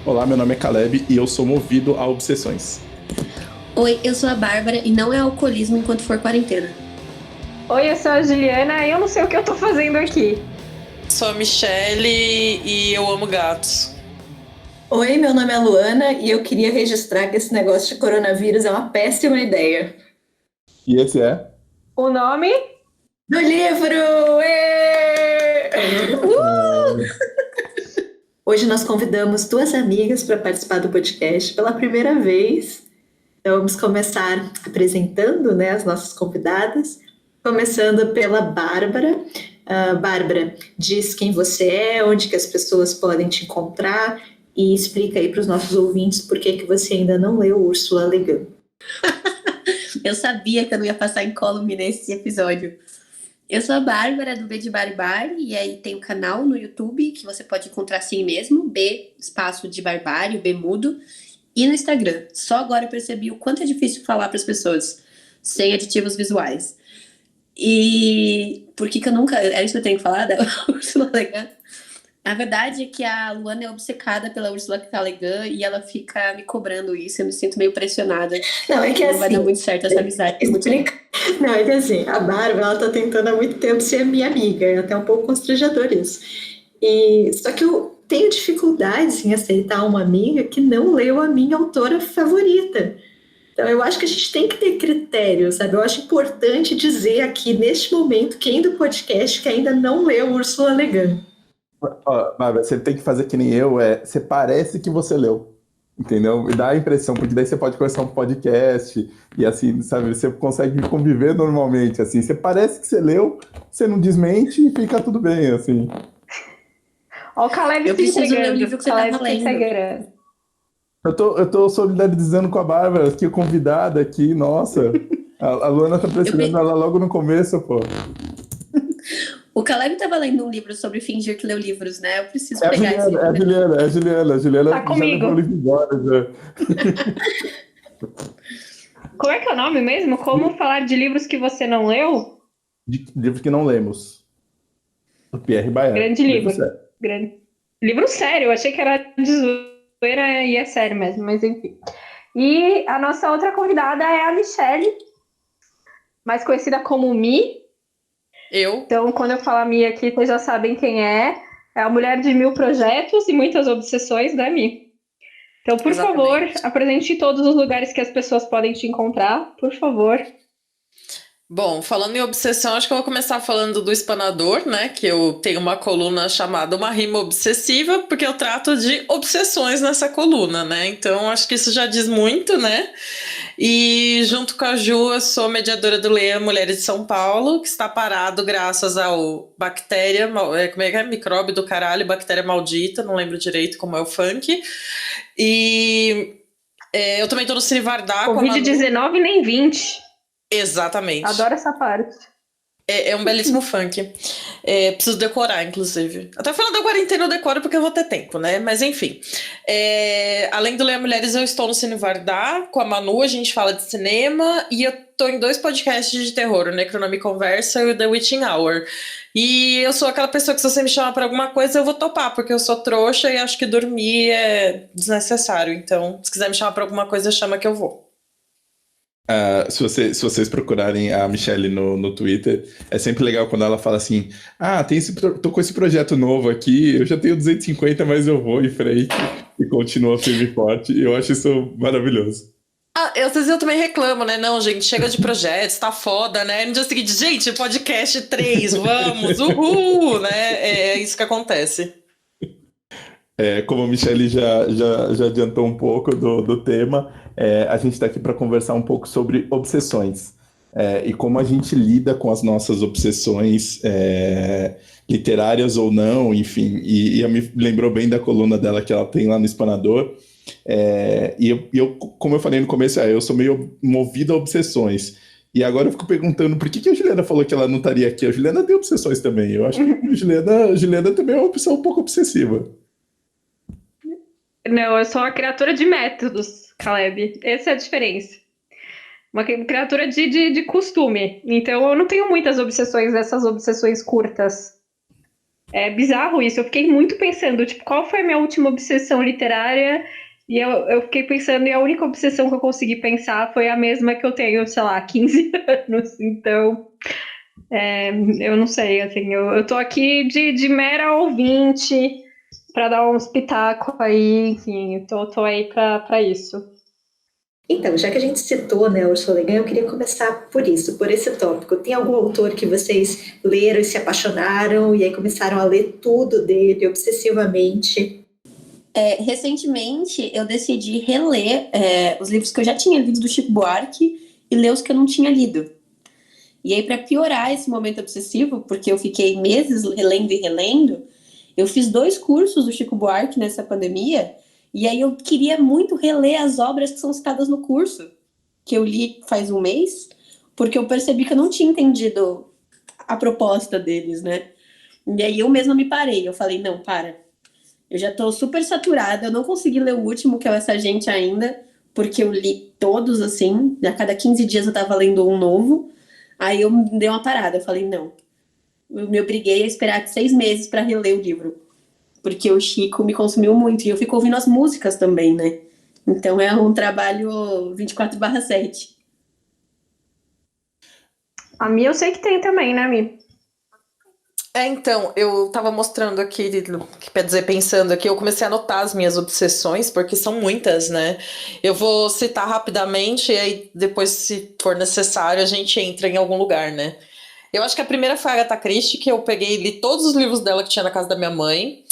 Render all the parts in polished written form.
Olá, meu nome é Caleb e eu sou movido a obsessões. Oi, eu sou a Bárbara e não é alcoolismo enquanto for quarentena. Oi, eu sou a Juliana e eu não sei o que eu tô fazendo aqui. Sou a Michelle e eu amo gatos. Oi, meu nome é Luana e eu queria registrar que esse negócio de coronavírus é uma péssima ideia. E esse é? O nome? Do livro! Hoje nós convidamos duas amigas para participar do podcast pela primeira vez. Então vamos começar apresentando, né, as nossas convidadas, começando pela Bárbara. Bárbara, diz quem você é, onde que as pessoas podem te encontrar e explica aí para os nossos ouvintes por que você ainda não leu Ursula Le Guin. Eu sabia que eu não ia passar incólume nesse episódio. Eu sou a Bárbara, do B de Barbárie, e aí tem um canal no YouTube que você pode encontrar assim mesmo, B, espaço de Barbárie, B mudo, e no Instagram. Só agora eu percebi o quanto é difícil falar para as pessoas, sem aditivos visuais. E por que eu nunca... É isso que eu tenho que falar da Ursula Le Guin? A verdade é que a Luana é obcecada pela Ursula Le Guin e ela fica me cobrando isso, eu me sinto meio pressionada. Não, é que não assim, vai dar muito certo essa amizade. Não, é que assim, a Bárbara, ela tá tentando há muito tempo ser minha amiga, é até um pouco constrangedor isso. Só que eu tenho dificuldades em aceitar uma amiga que não leu a minha autora favorita. Então eu acho que a gente tem que ter critério, sabe? Eu acho importante dizer aqui, neste momento, quem do podcast que ainda não leu Ursula Le Guin. Bárbara, você tem que fazer que nem eu, você parece que você leu, entendeu? E dá a impressão, porque daí você pode começar um podcast e assim, sabe, você consegue conviver normalmente, assim, você parece que você leu, você não desmente e fica tudo bem, assim. Ó, o Caleb eu preciso ler o livro que você tá lendo. Eu tô solidarizando com a Bárbara, que convidada aqui, nossa, a Luana tá pressionando ela logo no começo, pô. O Caleb estava lendo um livro sobre fingir que leu livros, né? Eu preciso pegar esse livro. A Juliana tá comigo. Já levou o livro embora, já. Como é que é o nome mesmo? Como falar de livros que você não leu? De livros que não lemos. Do Pierre Bayard. Grande livro. Livro sério, eu achei que era de zoeira e é sério mesmo, mas enfim. E a nossa outra convidada é a Michelle, mais conhecida como Mi. Então, quando eu falar Mi aqui, vocês já sabem quem é. É a mulher de 1000 projetos e muitas obsessões, né, Mi? Então, por favor, apresente todos os lugares que as pessoas podem te encontrar, por favor. Bom, falando em obsessão, acho que eu vou começar falando do Espanador, né? Que eu tenho uma coluna chamada Uma Rima Obsessiva, porque eu trato de obsessões nessa coluna, né? Então, acho que isso já diz muito, né? E junto com a Ju, eu sou mediadora do Leia Mulheres de São Paulo, que está parado graças ao bactéria, como é que é? Micróbio do caralho, bactéria maldita, não lembro direito como é o funk. E eu também tô no Cine Vardar. Covid-19 nem 20. Exatamente. Adoro essa parte. É um belíssimo funk. Preciso decorar, inclusive. Até falando da quarentena eu decoro porque eu vou ter tempo, né? Mas enfim. Além do Leia Mulheres, eu estou no Cine Vardar com a Manu, a gente fala de cinema. E eu tô em 2 podcasts de terror, o Necronome Conversa e o The Witching Hour. E eu sou aquela pessoa que se você me chamar pra alguma coisa, eu vou topar, porque eu sou trouxa e acho que dormir é desnecessário. Então, se quiser me chamar pra alguma coisa, chama que eu vou. Se vocês procurarem a Michelle no Twitter, é sempre legal quando ela fala assim: tô com esse projeto novo aqui, eu já tenho 250, mas eu vou em frente e continua firme e forte. Eu acho isso maravilhoso. Às vezes eu também reclamo, né? Não, gente, chega de projetos, tá foda, né? No dia seguinte, gente, podcast 3, vamos, uhul, né? É isso que acontece. Como a Michelle já adiantou um pouco do tema, a gente está aqui para conversar um pouco sobre obsessões e como a gente lida com as nossas obsessões literárias ou não, enfim. E me lembrou bem da coluna dela que ela tem lá no Espanador. Como eu falei no começo, eu sou meio movido a obsessões. E agora eu fico perguntando por que a Juliana falou que ela não estaria aqui. A Juliana tem obsessões também. Eu acho que a Juliana também é uma opção um pouco obsessiva. Não, eu sou uma criatura de métodos, Caleb. Essa é a diferença. Uma criatura de costume. Então, eu não tenho muitas obsessões, essas obsessões curtas. É bizarro isso. Eu fiquei muito pensando, tipo, qual foi a minha última obsessão literária? E eu fiquei pensando, e a única obsessão que eu consegui pensar foi a mesma que eu tenho, sei lá, 15 anos. Então, eu não sei, assim, eu tô aqui de mera ouvinte para dar uns pitacos aí, enfim, tô aí pra isso. Então, já que a gente citou, né, Ursula Le Guin, eu queria começar por isso, por esse tópico. Tem algum autor que vocês leram e se apaixonaram e aí começaram a ler tudo dele obsessivamente? Recentemente, eu decidi reler os livros que eu já tinha lido do Chico Buarque e ler os que eu não tinha lido. E aí, para piorar esse momento obsessivo, porque eu fiquei meses relendo e relendo, eu fiz 2 cursos do Chico Buarque nessa pandemia, e aí eu queria muito reler as obras que são citadas no curso, que eu li faz um mês, porque eu percebi que eu não tinha entendido a proposta deles, né? E aí eu mesma me parei, eu falei, não, para. Eu já tô super saturada, eu não consegui ler o último, que é o Essa Gente ainda, porque eu li todos, assim, a cada 15 dias eu tava lendo um novo. Aí eu me dei uma parada, eu falei, não. Eu me obriguei a esperar 6 meses para reler o livro, porque o Chico me consumiu muito, e eu fico ouvindo as músicas também, né? Então é um trabalho 24/7. A minha eu sei que tem também, né, Mi? Então, eu tava mostrando aqui, quer dizer, pensando aqui, eu comecei a anotar as minhas obsessões, porque são muitas, né? Eu vou citar rapidamente, e aí depois, se for necessário, a gente entra em algum lugar, né? Eu acho que a primeira foi a Agatha Christie, que eu peguei e li todos os livros dela que tinha na casa da minha mãe.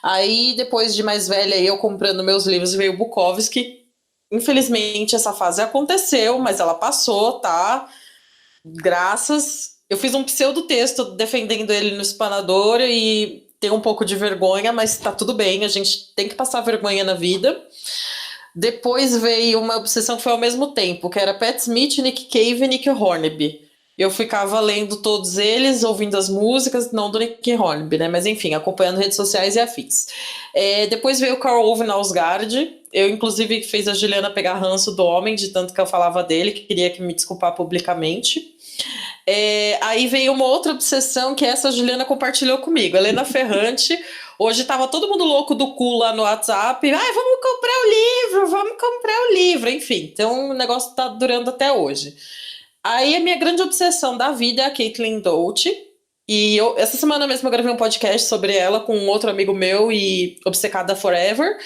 Aí, depois de mais velha, eu comprando meus livros, veio o Bukowski. Infelizmente, essa fase aconteceu, mas ela passou, tá? Graças. Eu fiz um pseudo-texto defendendo ele no Espanador e tenho um pouco de vergonha, mas tá tudo bem, a gente tem que passar vergonha na vida. Depois veio uma obsessão que foi ao mesmo tempo, que era Pat Smith, Nick Cave e Nick Hornby. Eu ficava lendo todos eles, ouvindo as músicas, não do Nick Hornby, né? Mas enfim, acompanhando redes sociais e afins. Depois veio o Carl Ove Nausgaard. Eu, inclusive, fiz a Juliana pegar ranço do homem, de tanto que eu falava dele, que queria que me desculpar publicamente. Aí veio uma outra obsessão que essa Juliana compartilhou comigo. Helena Ferrante. Hoje tava todo mundo louco do cu lá no WhatsApp. Ai, vamos comprar o livro. Enfim, então o negócio tá durando até hoje. Aí a minha grande obsessão da vida é a Caitlin Doughty. E essa semana mesmo eu gravei um podcast sobre ela com um outro amigo meu e Obcecada Forever.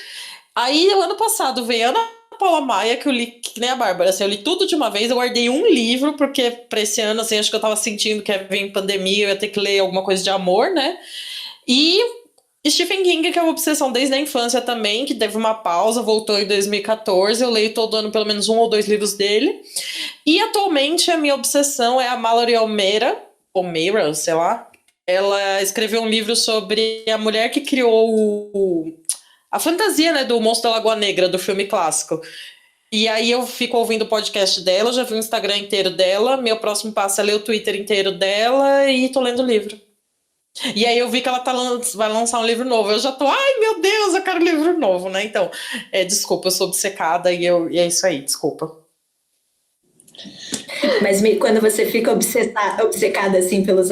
Aí, o ano passado, veio Ana Paula Maia, que eu li, que nem a Bárbara, assim, eu li tudo de uma vez, eu guardei um livro, porque pra esse ano, assim, acho que eu tava sentindo que ia vir pandemia, eu ia ter que ler alguma coisa de amor, né? E Stephen King, que é uma obsessão desde a infância também, que teve uma pausa, voltou em 2014, eu leio todo ano pelo menos 1 ou 2 livros dele. E, atualmente, a minha obsessão é a Mallory O'Meara, sei lá. Ela escreveu um livro sobre a mulher que criou a fantasia, né, do Monstro da Lagoa Negra, do filme clássico. E aí eu fico ouvindo o podcast dela, já vi o Instagram inteiro dela, meu próximo passo é ler o Twitter inteiro dela e tô lendo o livro. E aí eu vi que ela vai lançar um livro novo, eu já tô, ai meu Deus, eu quero um livro novo, né? Então, desculpa, eu sou obcecada e é isso aí, desculpa. Mas quando você fica obcecada assim pelos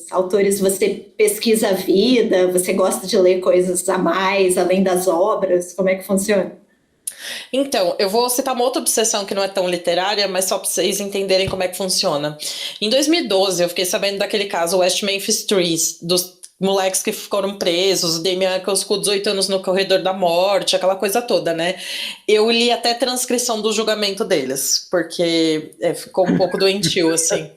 autores, você pesquisa a vida, você gosta de ler coisas a mais, além das obras? Como é que funciona? Então, eu vou citar uma outra obsessão que não é tão literária, mas só para vocês entenderem como é que funciona. Em 2012, eu fiquei sabendo daquele caso West Memphis 3, dos moleques que foram presos, o Damian Eccles ficou 18 anos no corredor da morte, aquela coisa toda, né? Eu li até transcrição do julgamento deles, porque ficou um pouco doentio, assim.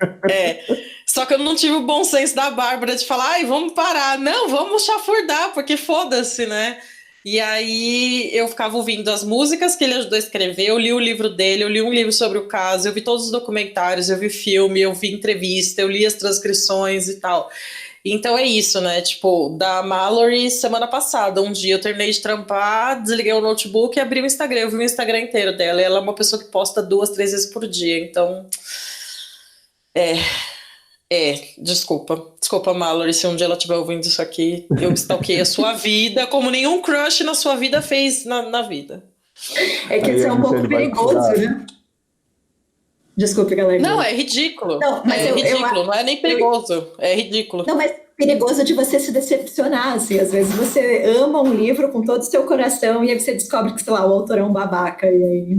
Só que eu não tive o bom senso da Bárbara de falar, ai, vamos parar. Não, vamos chafurdar, porque foda-se, né? E aí eu ficava ouvindo as músicas que ele ajudou a escrever, eu li o livro dele, eu li um livro sobre o caso, eu vi todos os documentários, eu vi filme, eu vi entrevista, eu li as transcrições e tal. Então é isso, né? Tipo, da Mallory, semana passada, um dia eu terminei de trampar, desliguei o notebook e abri o Instagram, eu vi o Instagram inteiro dela. E ela é uma pessoa que posta 2, 3 vezes por dia, então... Desculpa, Mallory, se um dia ela estiver ouvindo isso aqui, eu stalkeei a sua vida, como nenhum crush na sua vida fez na vida. É que isso é um pouco perigoso, né? Desculpe, galera. Não, é ridículo. Não, mas ridículo, não é nem perigoso, é ridículo. Não, mas perigoso de você se decepcionar, assim, às vezes você ama um livro com todo o seu coração e aí você descobre que, sei lá, o autor é um babaca, e aí...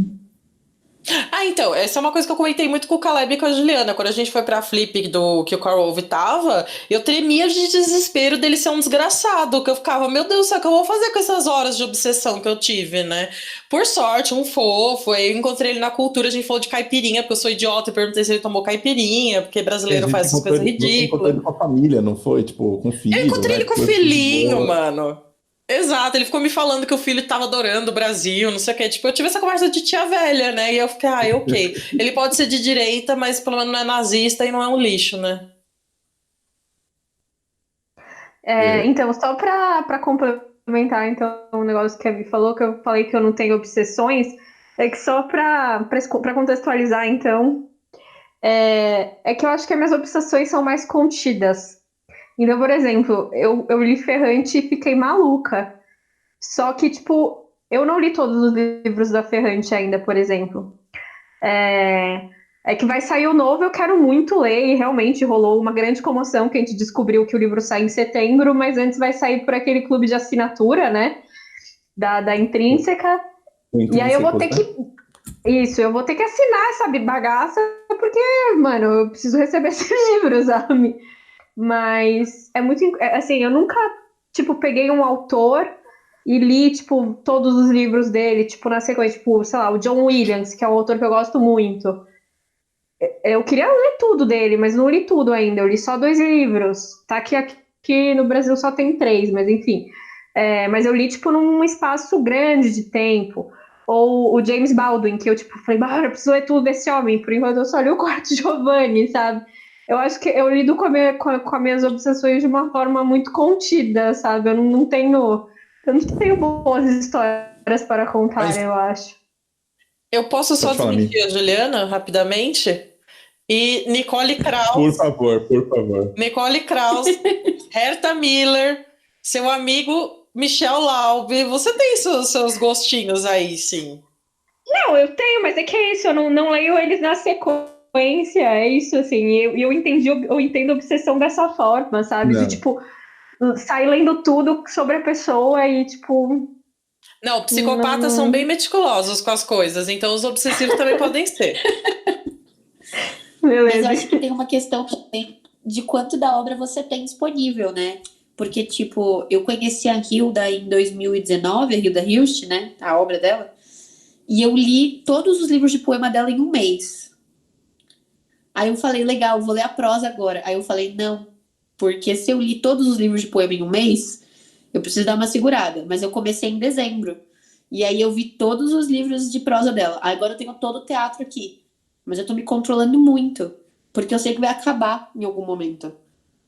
Ah, então, essa é uma coisa que eu comentei muito com o Caleb e com a Juliana. Quando a gente foi pra Flip do que o Carl Ove tava, eu tremia de desespero dele ser um desgraçado, que eu ficava, meu Deus do céu, o que eu vou fazer com essas horas de obsessão que eu tive, né? Por sorte, um fofo, aí eu encontrei ele na cultura, a gente falou de caipirinha, porque eu sou idiota e perguntei se ele tomou caipirinha, porque A brasileiro gente faz essas coisas encontrou ridículas. ele com a família, não foi? Tipo, com o Eu filho, encontrei né? ele com o Foi tudo de filhinho, boa. mano. Exato, ele ficou me falando que o filho tava adorando o Brasil, não sei o quê. Tipo, eu tive essa conversa de tia velha, né? E eu fiquei, ok. Ele pode ser de direita, mas pelo menos não é nazista e não é um lixo, né? Então, só para complementar então, o negócio que a Vi falou, que eu falei que eu não tenho obsessões, é que só para contextualizar, então, é que eu acho que as minhas obsessões são mais contidas. Então, por exemplo, eu li Ferrante e fiquei maluca. Só que, tipo, eu não li todos os livros da Ferrante ainda, por exemplo. É que vai sair o novo, eu quero muito ler, e realmente rolou uma grande comoção que a gente descobriu que o livro sai em setembro, mas antes vai sair por aquele clube de assinatura, né? Da Intrínseca. E aí eu vou ter que. Isso, eu vou ter que assinar essa bagaça, porque, mano, eu preciso receber esse livro, sabe? Mas é muito. Assim, eu nunca, tipo, peguei um autor e li, tipo, todos os livros dele, tipo, na sequência, tipo, sei lá, o John Williams, que é um autor que eu gosto muito. Eu queria ler tudo dele, mas não li tudo ainda. Eu li só 2 livros. Tá aqui no Brasil só tem 3, mas enfim. Mas eu li, tipo, num espaço grande de tempo. Ou o James Baldwin, que eu, tipo, falei, eu preciso ler tudo desse homem. Por enquanto eu só li o Quarto Giovanni, sabe? Eu acho que eu lido com as minhas obsessões de uma forma muito contida, sabe? Eu não tenho boas histórias para contar, Mas eu acho. Eu posso só pode falar, Mi. desmentir a Juliana, rapidamente? E Nicole Por Kraus, favor, por favor. Nicole Kraus, Herta Miller, seu amigo Michel Laube. Você tem seus gostinhos aí, sim. Não, eu tenho, mas é que é isso, eu não leio eles na sequência, é isso, assim, e eu entendo a obsessão dessa forma, sabe? De, Não. tipo, sair lendo tudo sobre a pessoa e, tipo, Não, psicopatas são bem meticulosos com as coisas, então os obsessivos também podem ser. Mas eu beleza. acho que tem uma questão também de quanto da obra você tem disponível, né? Porque, tipo, eu conheci a Hilda em 2019, a Hilda Hilst, né? A obra dela. E eu li todos os livros de poema dela em um mês. Aí eu falei, legal, vou ler a prosa agora. Aí eu falei, não. Porque se eu li todos os livros de poema em um mês, eu preciso dar uma segurada. Mas eu comecei em dezembro. E aí eu vi todos os livros de prosa dela. Agora eu tenho todo o teatro aqui. Mas eu tô me controlando muito. Porque eu sei que vai acabar em algum momento.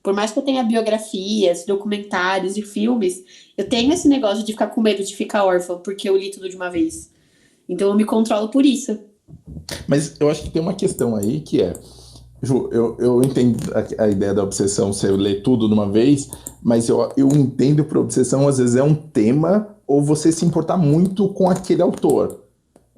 Por mais que eu tenha biografias, documentários e filmes, eu tenho esse negócio de ficar com medo de ficar órfã, porque eu li tudo de uma vez. Então eu me controlo por isso. Mas eu acho que tem uma questão aí que é, Ju, eu entendo a ideia da obsessão, você ler tudo de uma vez, mas eu entendo por obsessão, às vezes é um tema, ou você se importar muito com aquele autor.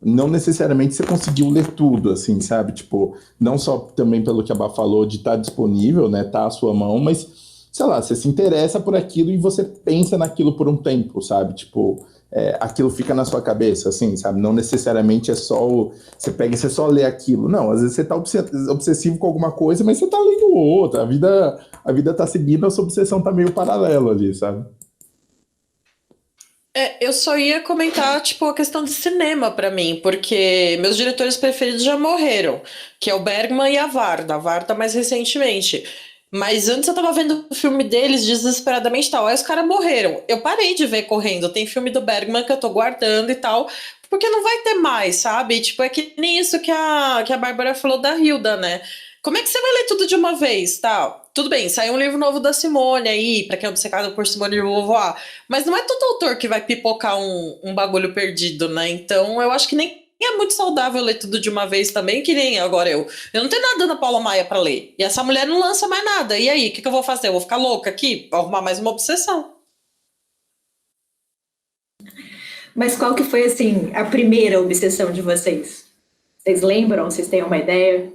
Não necessariamente você conseguiu ler tudo, assim, sabe? Tipo, não só também pelo que a Bá falou de estar disponível, né? Tá à sua mão, mas, sei lá, você se interessa por aquilo e você pensa naquilo por um tempo, sabe? Tipo, aquilo fica na sua cabeça, assim, sabe? Não necessariamente é só você pega e você só lê aquilo. Não, às vezes você tá obsessivo com alguma coisa, mas você tá lendo outra. A vida tá seguindo, a sua obsessão tá meio paralela ali, sabe? Eu só ia comentar, tipo, a questão de cinema pra mim, porque meus diretores preferidos já morreram, que é o Bergman e a Varda mais recentemente. Mas antes eu tava vendo o filme deles desesperadamente e tal, aí os caras morreram. Eu parei de ver correndo, tem filme do Bergman que eu tô guardando e tal, porque não vai ter mais, sabe? E, tipo, é que nem isso que a Bárbara falou da Hilda, né? Como é que você vai ler tudo de uma vez, tal? Tudo bem, saiu um livro novo da Simone aí, pra quem é obcecado por Simone de Beauvoir, mas não é todo autor que vai pipocar um bagulho perdido, né? Então eu acho que nem é muito saudável ler tudo de uma vez também, que nem agora eu. Eu não tenho nada da Paula Maia pra ler. E essa mulher não lança mais nada. E aí, o que eu vou fazer? Eu vou ficar louca aqui? Vou arrumar mais uma obsessão. Mas qual que foi, assim, a primeira obsessão de vocês? Vocês lembram? Vocês têm uma ideia?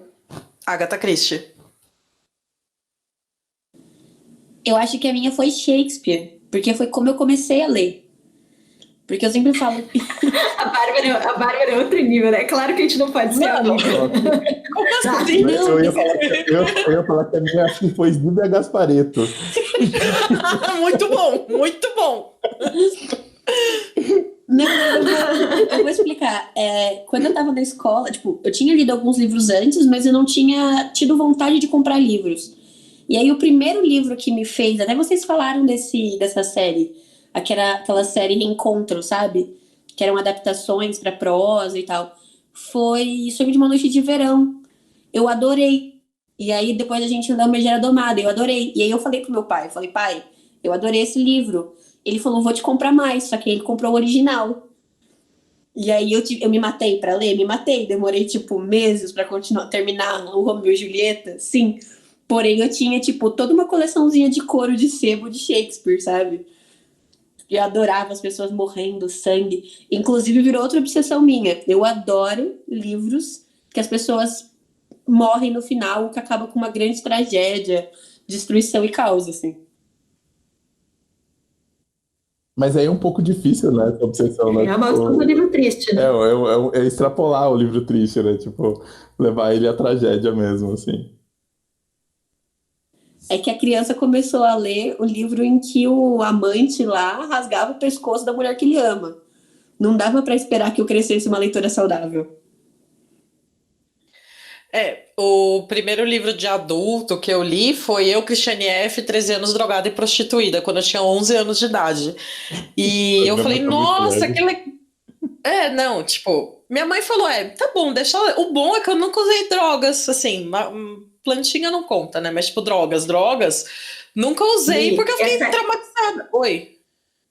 Agatha Christie. Eu acho que a minha foi Shakespeare, porque foi como eu comecei a ler. Porque eu sempre falo. A Bárbara é outro nível, né? Claro que a gente não pode ser amiga. Como assim? Eu ia falar que a minha acho que foi Zíbia Gaspareto. Muito bom, muito bom. Não, eu vou explicar. Quando eu tava na escola, tipo, eu tinha lido alguns livros antes, mas eu não tinha tido vontade de comprar livros. E aí o primeiro livro que me fez, até vocês falaram dessa série, aquela série Reencontro, sabe? Que eram adaptações para prosa e tal. Foi Sonho de uma Noite de Verão. Eu adorei. E aí depois a gente leu Megera Domada, eu adorei. E aí eu falei pro meu pai, pai, eu adorei esse livro. Ele falou, vou te comprar mais, só que ele comprou o original. E aí eu me matei pra ler, demorei tipo meses pra terminar o Romeu e Julieta, sim. Porém eu tinha tipo toda uma coleçãozinha de couro de sebo de Shakespeare, sabe? Eu adorava as pessoas morrendo, sangue. Inclusive virou outra obsessão minha. Eu adoro livros que as pessoas morrem no final, que acaba com uma grande tragédia, destruição e caos, assim. Mas aí é um pouco difícil, né, essa obsessão, né? É a maldição do livro triste, né? É extrapolar o livro triste, né? Tipo, levar ele à tragédia mesmo, assim. É que a criança começou a ler o livro em que o amante lá rasgava o pescoço da mulher que ele ama. Não dava pra esperar que eu crescesse uma leitora saudável. O primeiro livro de adulto que eu li foi Eu, Cristiane F., 13 anos, drogada e prostituída, quando eu tinha 11 anos de idade. E eu falei, nossa, que legal. Não, tipo, minha mãe falou, tá bom, deixa ela... O bom é que eu nunca usei drogas, assim, plantinha não conta, né? Mas, tipo, drogas, nunca usei, porque eu fiquei traumatizada. Oi?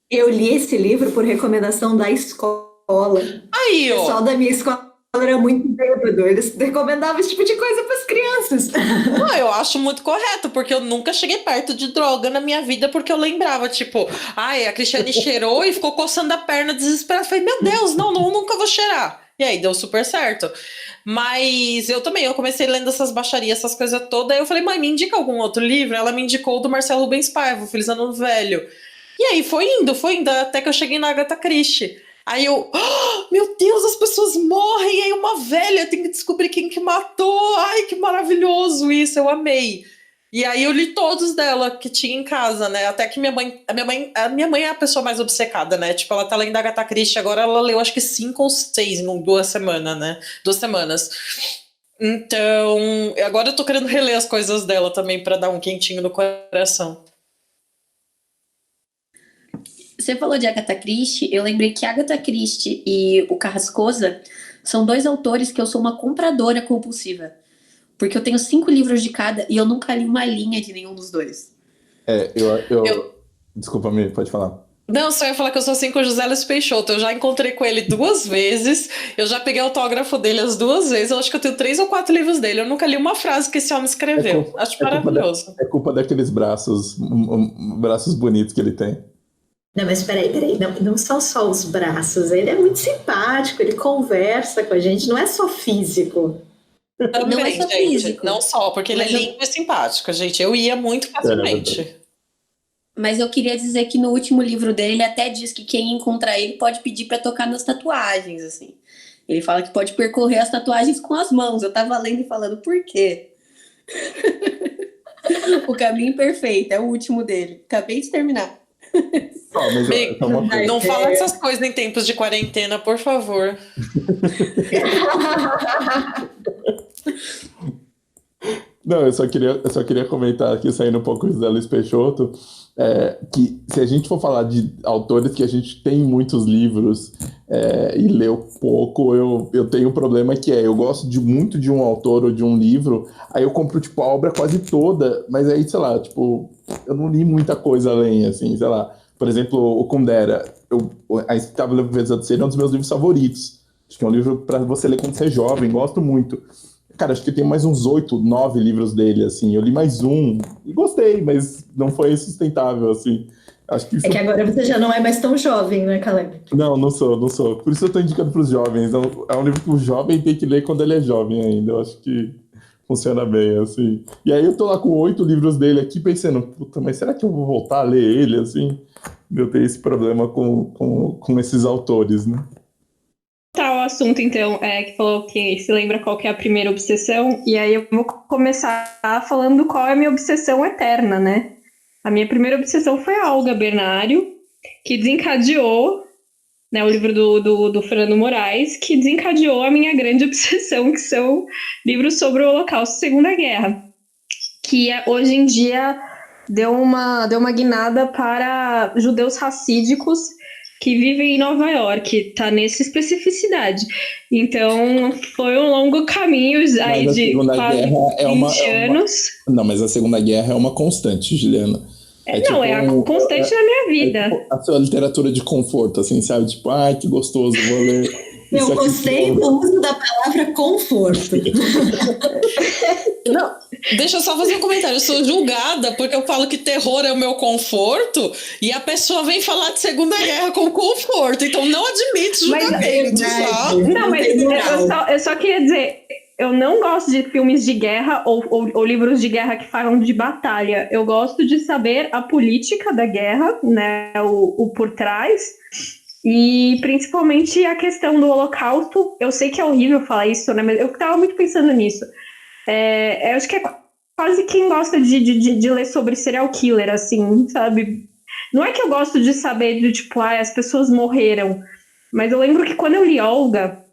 Eu li esse livro por recomendação da escola. Aí, O pessoal da minha escola era muito bêbado, eles recomendavam esse tipo de coisa para as crianças. Não, eu acho muito correto, porque eu nunca cheguei perto de droga na minha vida, porque eu lembrava, tipo, a Cristiane cheirou e ficou coçando a perna desesperada. Falei, meu Deus, não, nunca vou cheirar. E aí deu super certo. Mas eu comecei lendo essas baixarias, essas coisas todas. Aí eu falei, mãe, me indica algum outro livro? Ela me indicou o do Marcelo Rubens Paiva, Feliz Ano Velho. E aí foi indo, até que eu cheguei na Agatha Christie. Aí eu, meu Deus, as pessoas morrem, aí uma velha tem que descobrir quem que matou. Ai, que maravilhoso isso, eu amei. E aí eu li todos dela que tinha em casa, né? Até que a minha mãe é a pessoa mais obcecada, né? Tipo, ela tá lendo Agatha Christie, agora ela leu acho que 5 ou 6 em 2 semanas, né? 2 semanas. Então, agora eu tô querendo reler as coisas dela também pra dar um quentinho no coração. Você falou de Agatha Christie, eu lembrei que Agatha Christie e o Carrascosa são 2 autores que eu sou uma compradora compulsiva. Porque eu tenho 5 livros de cada e eu nunca li uma linha de nenhum dos dois. Desculpa, Mi, pode falar. Não, só ia falar que eu sou assim com o José Luiz Peixoto. Eu já encontrei com ele 2 vezes. Eu já peguei autógrafo dele as 2 vezes. Eu acho que eu tenho 3 ou 4 livros dele. Eu nunca li uma frase que esse homem escreveu. Acho maravilhoso. É culpa daqueles braços bonitos que ele tem. Não, mas peraí, não são só os braços, ele é muito simpático, ele conversa com a gente, não é só físico. Também, não é só gente, físico. não só, porque ele é lindo e simpático, gente. Eu ia muito facilmente. Mas eu queria dizer que no último livro dele, ele até diz que quem encontrar ele pode pedir pra tocar nas tatuagens, assim. Ele fala que pode percorrer as tatuagens com as mãos. Eu tava lendo e falando, por quê? O Caminho Perfeito, é o último dele. Acabei de terminar. Não fala essas coisas em tempos de quarentena, por favor. Não, eu só queria comentar aqui, saindo um pouco do José Luiz Peixoto, que se a gente for falar de autores que a gente tem muitos livros e leu pouco, eu tenho um problema que eu gosto muito de um autor ou de um livro, aí eu compro, tipo, a obra quase toda, mas aí, sei lá, tipo, eu não li muita coisa além, assim, sei lá. Por exemplo, o Kundera, A Instável Leveza do Ser é um dos meus livros favoritos. Acho que é um livro para você ler quando você é jovem, gosto muito. Cara, acho que tem mais uns 8, 9 livros dele, assim. Eu li mais um e gostei, mas não foi sustentável, assim. Acho que isso... É que agora você já não é mais tão jovem, né, Caleb? Não sou. Por isso eu tô indicando pros jovens. É um livro que o jovem tem que ler quando ele é jovem ainda. Eu acho que funciona bem, assim. E aí eu tô lá com 8 livros dele aqui, pensando, puta, mas será que eu vou voltar a ler ele, assim? Eu tenho esse problema com esses autores, né? Tá, o assunto, então, que falou que se lembra qual que é a primeira obsessão, e aí eu vou começar falando qual é a minha obsessão eterna, né? A minha primeira obsessão foi a Olga Bernário, que desencadeou, né, o livro do Fernando Moraes, que desencadeou a minha grande obsessão, que são livros sobre o Holocausto e Segunda Guerra, que hoje em dia deu uma guinada para judeus racídicos que vivem em Nova York, tá nessa especificidade. Então, foi um longo caminho aí de quase 20 anos. Não, mas a Segunda Guerra é uma constante, Juliana. É a constante na minha vida. A sua literatura de conforto, assim, sabe? Tipo, ai, que gostoso, vou ler. Eu gostei do uso da palavra conforto. Não, deixa eu só fazer um comentário. Eu sou julgada porque eu falo que terror é o meu conforto e a pessoa vem falar de Segunda Guerra com conforto. Então não admito julgamento, tá? Não, mas eu só queria dizer, eu não gosto de filmes de guerra ou livros de guerra que falam de batalha. Eu gosto de saber a política da guerra, né, o por trás. E principalmente a questão do Holocausto. Eu sei que é horrível falar isso, né? Mas eu tava muito pensando nisso. Eu acho que é quase quem gosta de ler sobre serial killer, assim, sabe? Não é que eu gosto de saber de, tipo, as pessoas morreram. Mas eu lembro que quando eu li Olga,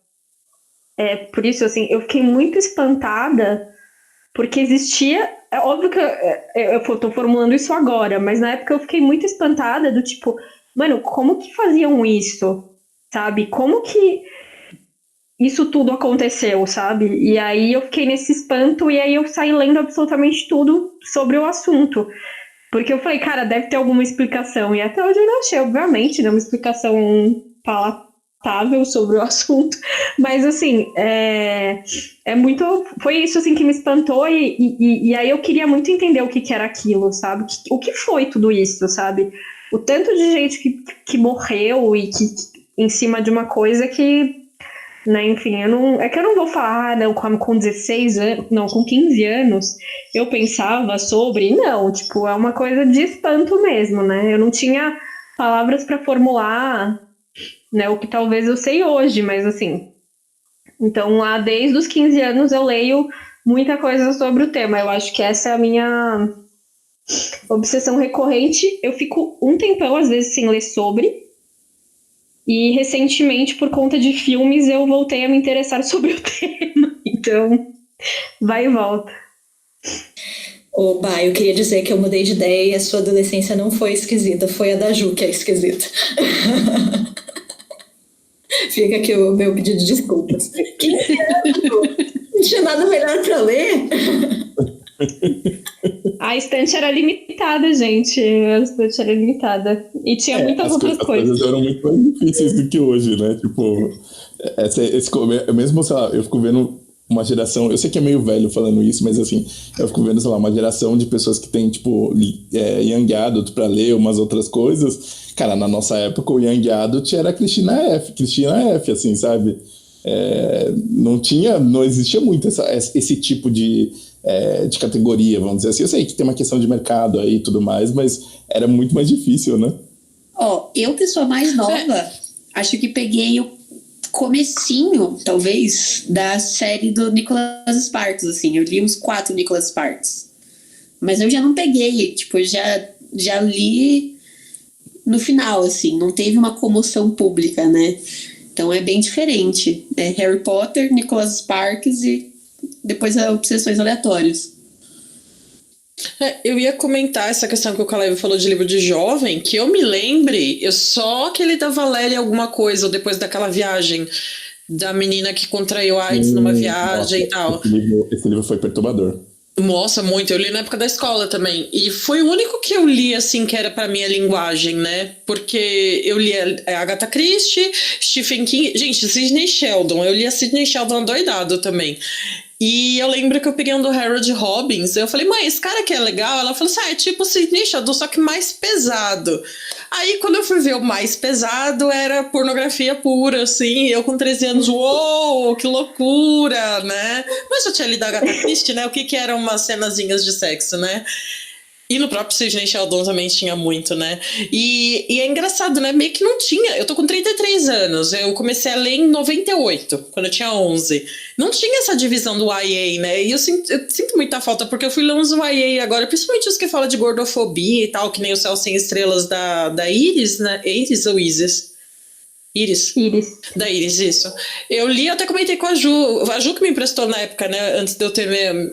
por isso, assim, eu fiquei muito espantada, porque existia... É óbvio que eu tô formulando isso agora, mas na época eu fiquei muito espantada do tipo... Mano, como que faziam isso, sabe? Como que isso tudo aconteceu, sabe? E aí eu fiquei nesse espanto e aí eu saí lendo absolutamente tudo sobre o assunto. Porque eu falei, cara, deve ter alguma explicação. E até hoje eu não achei, obviamente, né? Uma explicação palatável sobre o assunto. Mas, assim, muito... Foi isso, assim, que me espantou e aí eu queria muito entender o que era aquilo, sabe? O que foi tudo isso, sabe? O tanto de gente que morreu e que em cima de uma coisa que, né, enfim, que eu não vou falar, não, com 16 anos, não, com 15 anos, eu pensava sobre, não, tipo, é uma coisa de espanto mesmo, né, eu não tinha palavras para formular, né, o que talvez eu sei hoje, mas assim, então lá desde os 15 anos eu leio muita coisa sobre o tema, eu acho que essa é a minha... obsessão recorrente. Eu fico um tempão, às vezes, sem ler sobre. E, recentemente, por conta de filmes, eu voltei a me interessar sobre o tema. Então, vai e volta. Bah, eu queria dizer que eu mudei de ideia e a sua adolescência não foi esquisita. Foi a da Ju que é esquisita. Fica aqui o meu pedido de desculpas. Não tinha nada melhor para ler. A estante era limitada, gente. A estante era limitada. E tinha muitas outras coisas. As coisas eram muito mais difíceis do que hoje, né? Tipo, mesmo, sei lá, eu fico vendo uma geração... Eu sei que é meio velho falando isso, mas assim, eu fico vendo, sei lá, uma geração de pessoas que tem, tipo, Young Adult pra ler umas outras coisas. Cara, na nossa época, o Young Adult era Cristina F, assim, sabe? Não existia muito esse tipo de categoria, vamos dizer assim. Eu sei que tem uma questão de mercado aí e tudo mais, mas era muito mais difícil, né? Eu que sou mais nova, acho que peguei o comecinho, talvez, da série do Nicholas Sparks, assim. Eu li uns 4 Nicholas Sparks. Mas eu já não peguei, tipo, já li no final, assim. Não teve uma comoção pública, né? Então é bem diferente. Harry Potter, Nicholas Sparks e depois Obsessões Aleatórias. Eu ia comentar essa questão que o Caleb falou de livro de jovem, que eu me lembre, só aquele da Valéria alguma coisa, ou depois daquela viagem da menina que contraiu AIDS numa viagem e tal. Esse livro foi perturbador. Nossa, muito. Eu li na época da escola também. E foi o único que eu li, assim, que era pra minha linguagem, né? Porque eu li a Agatha Christie, Stephen King... Gente, Sidney Sheldon. Eu li a Sidney Sheldon doidado também. E eu lembro que eu peguei um do Harold Robbins. Eu falei, mãe, esse cara aqui é legal? Ela falou assim, é tipo Sidney Sheldon, só que mais pesado. Aí, quando eu fui ver o mais pesado, era pornografia pura, assim. Eu com 13 anos, uou, que loucura, né? Mas eu tinha lido a Agatha Christie, né? O que eram umas cenazinhas de sexo, né? E no próprio Sidney Sheldon também tinha muito, né? E é engraçado, né? Meio que não tinha. Eu tô com 33 anos. Eu comecei a ler em 98, quando eu tinha 11. Não tinha essa divisão do YA, né? E eu sinto muita falta, porque eu fui ler uns YA agora, principalmente os que falam de gordofobia e tal, que nem o Céu Sem Estrelas da Iris, né? Iris ou Isis? Iris. Da Iris, isso. Eu li, até comentei com a Ju que me emprestou na época, né, antes de eu ter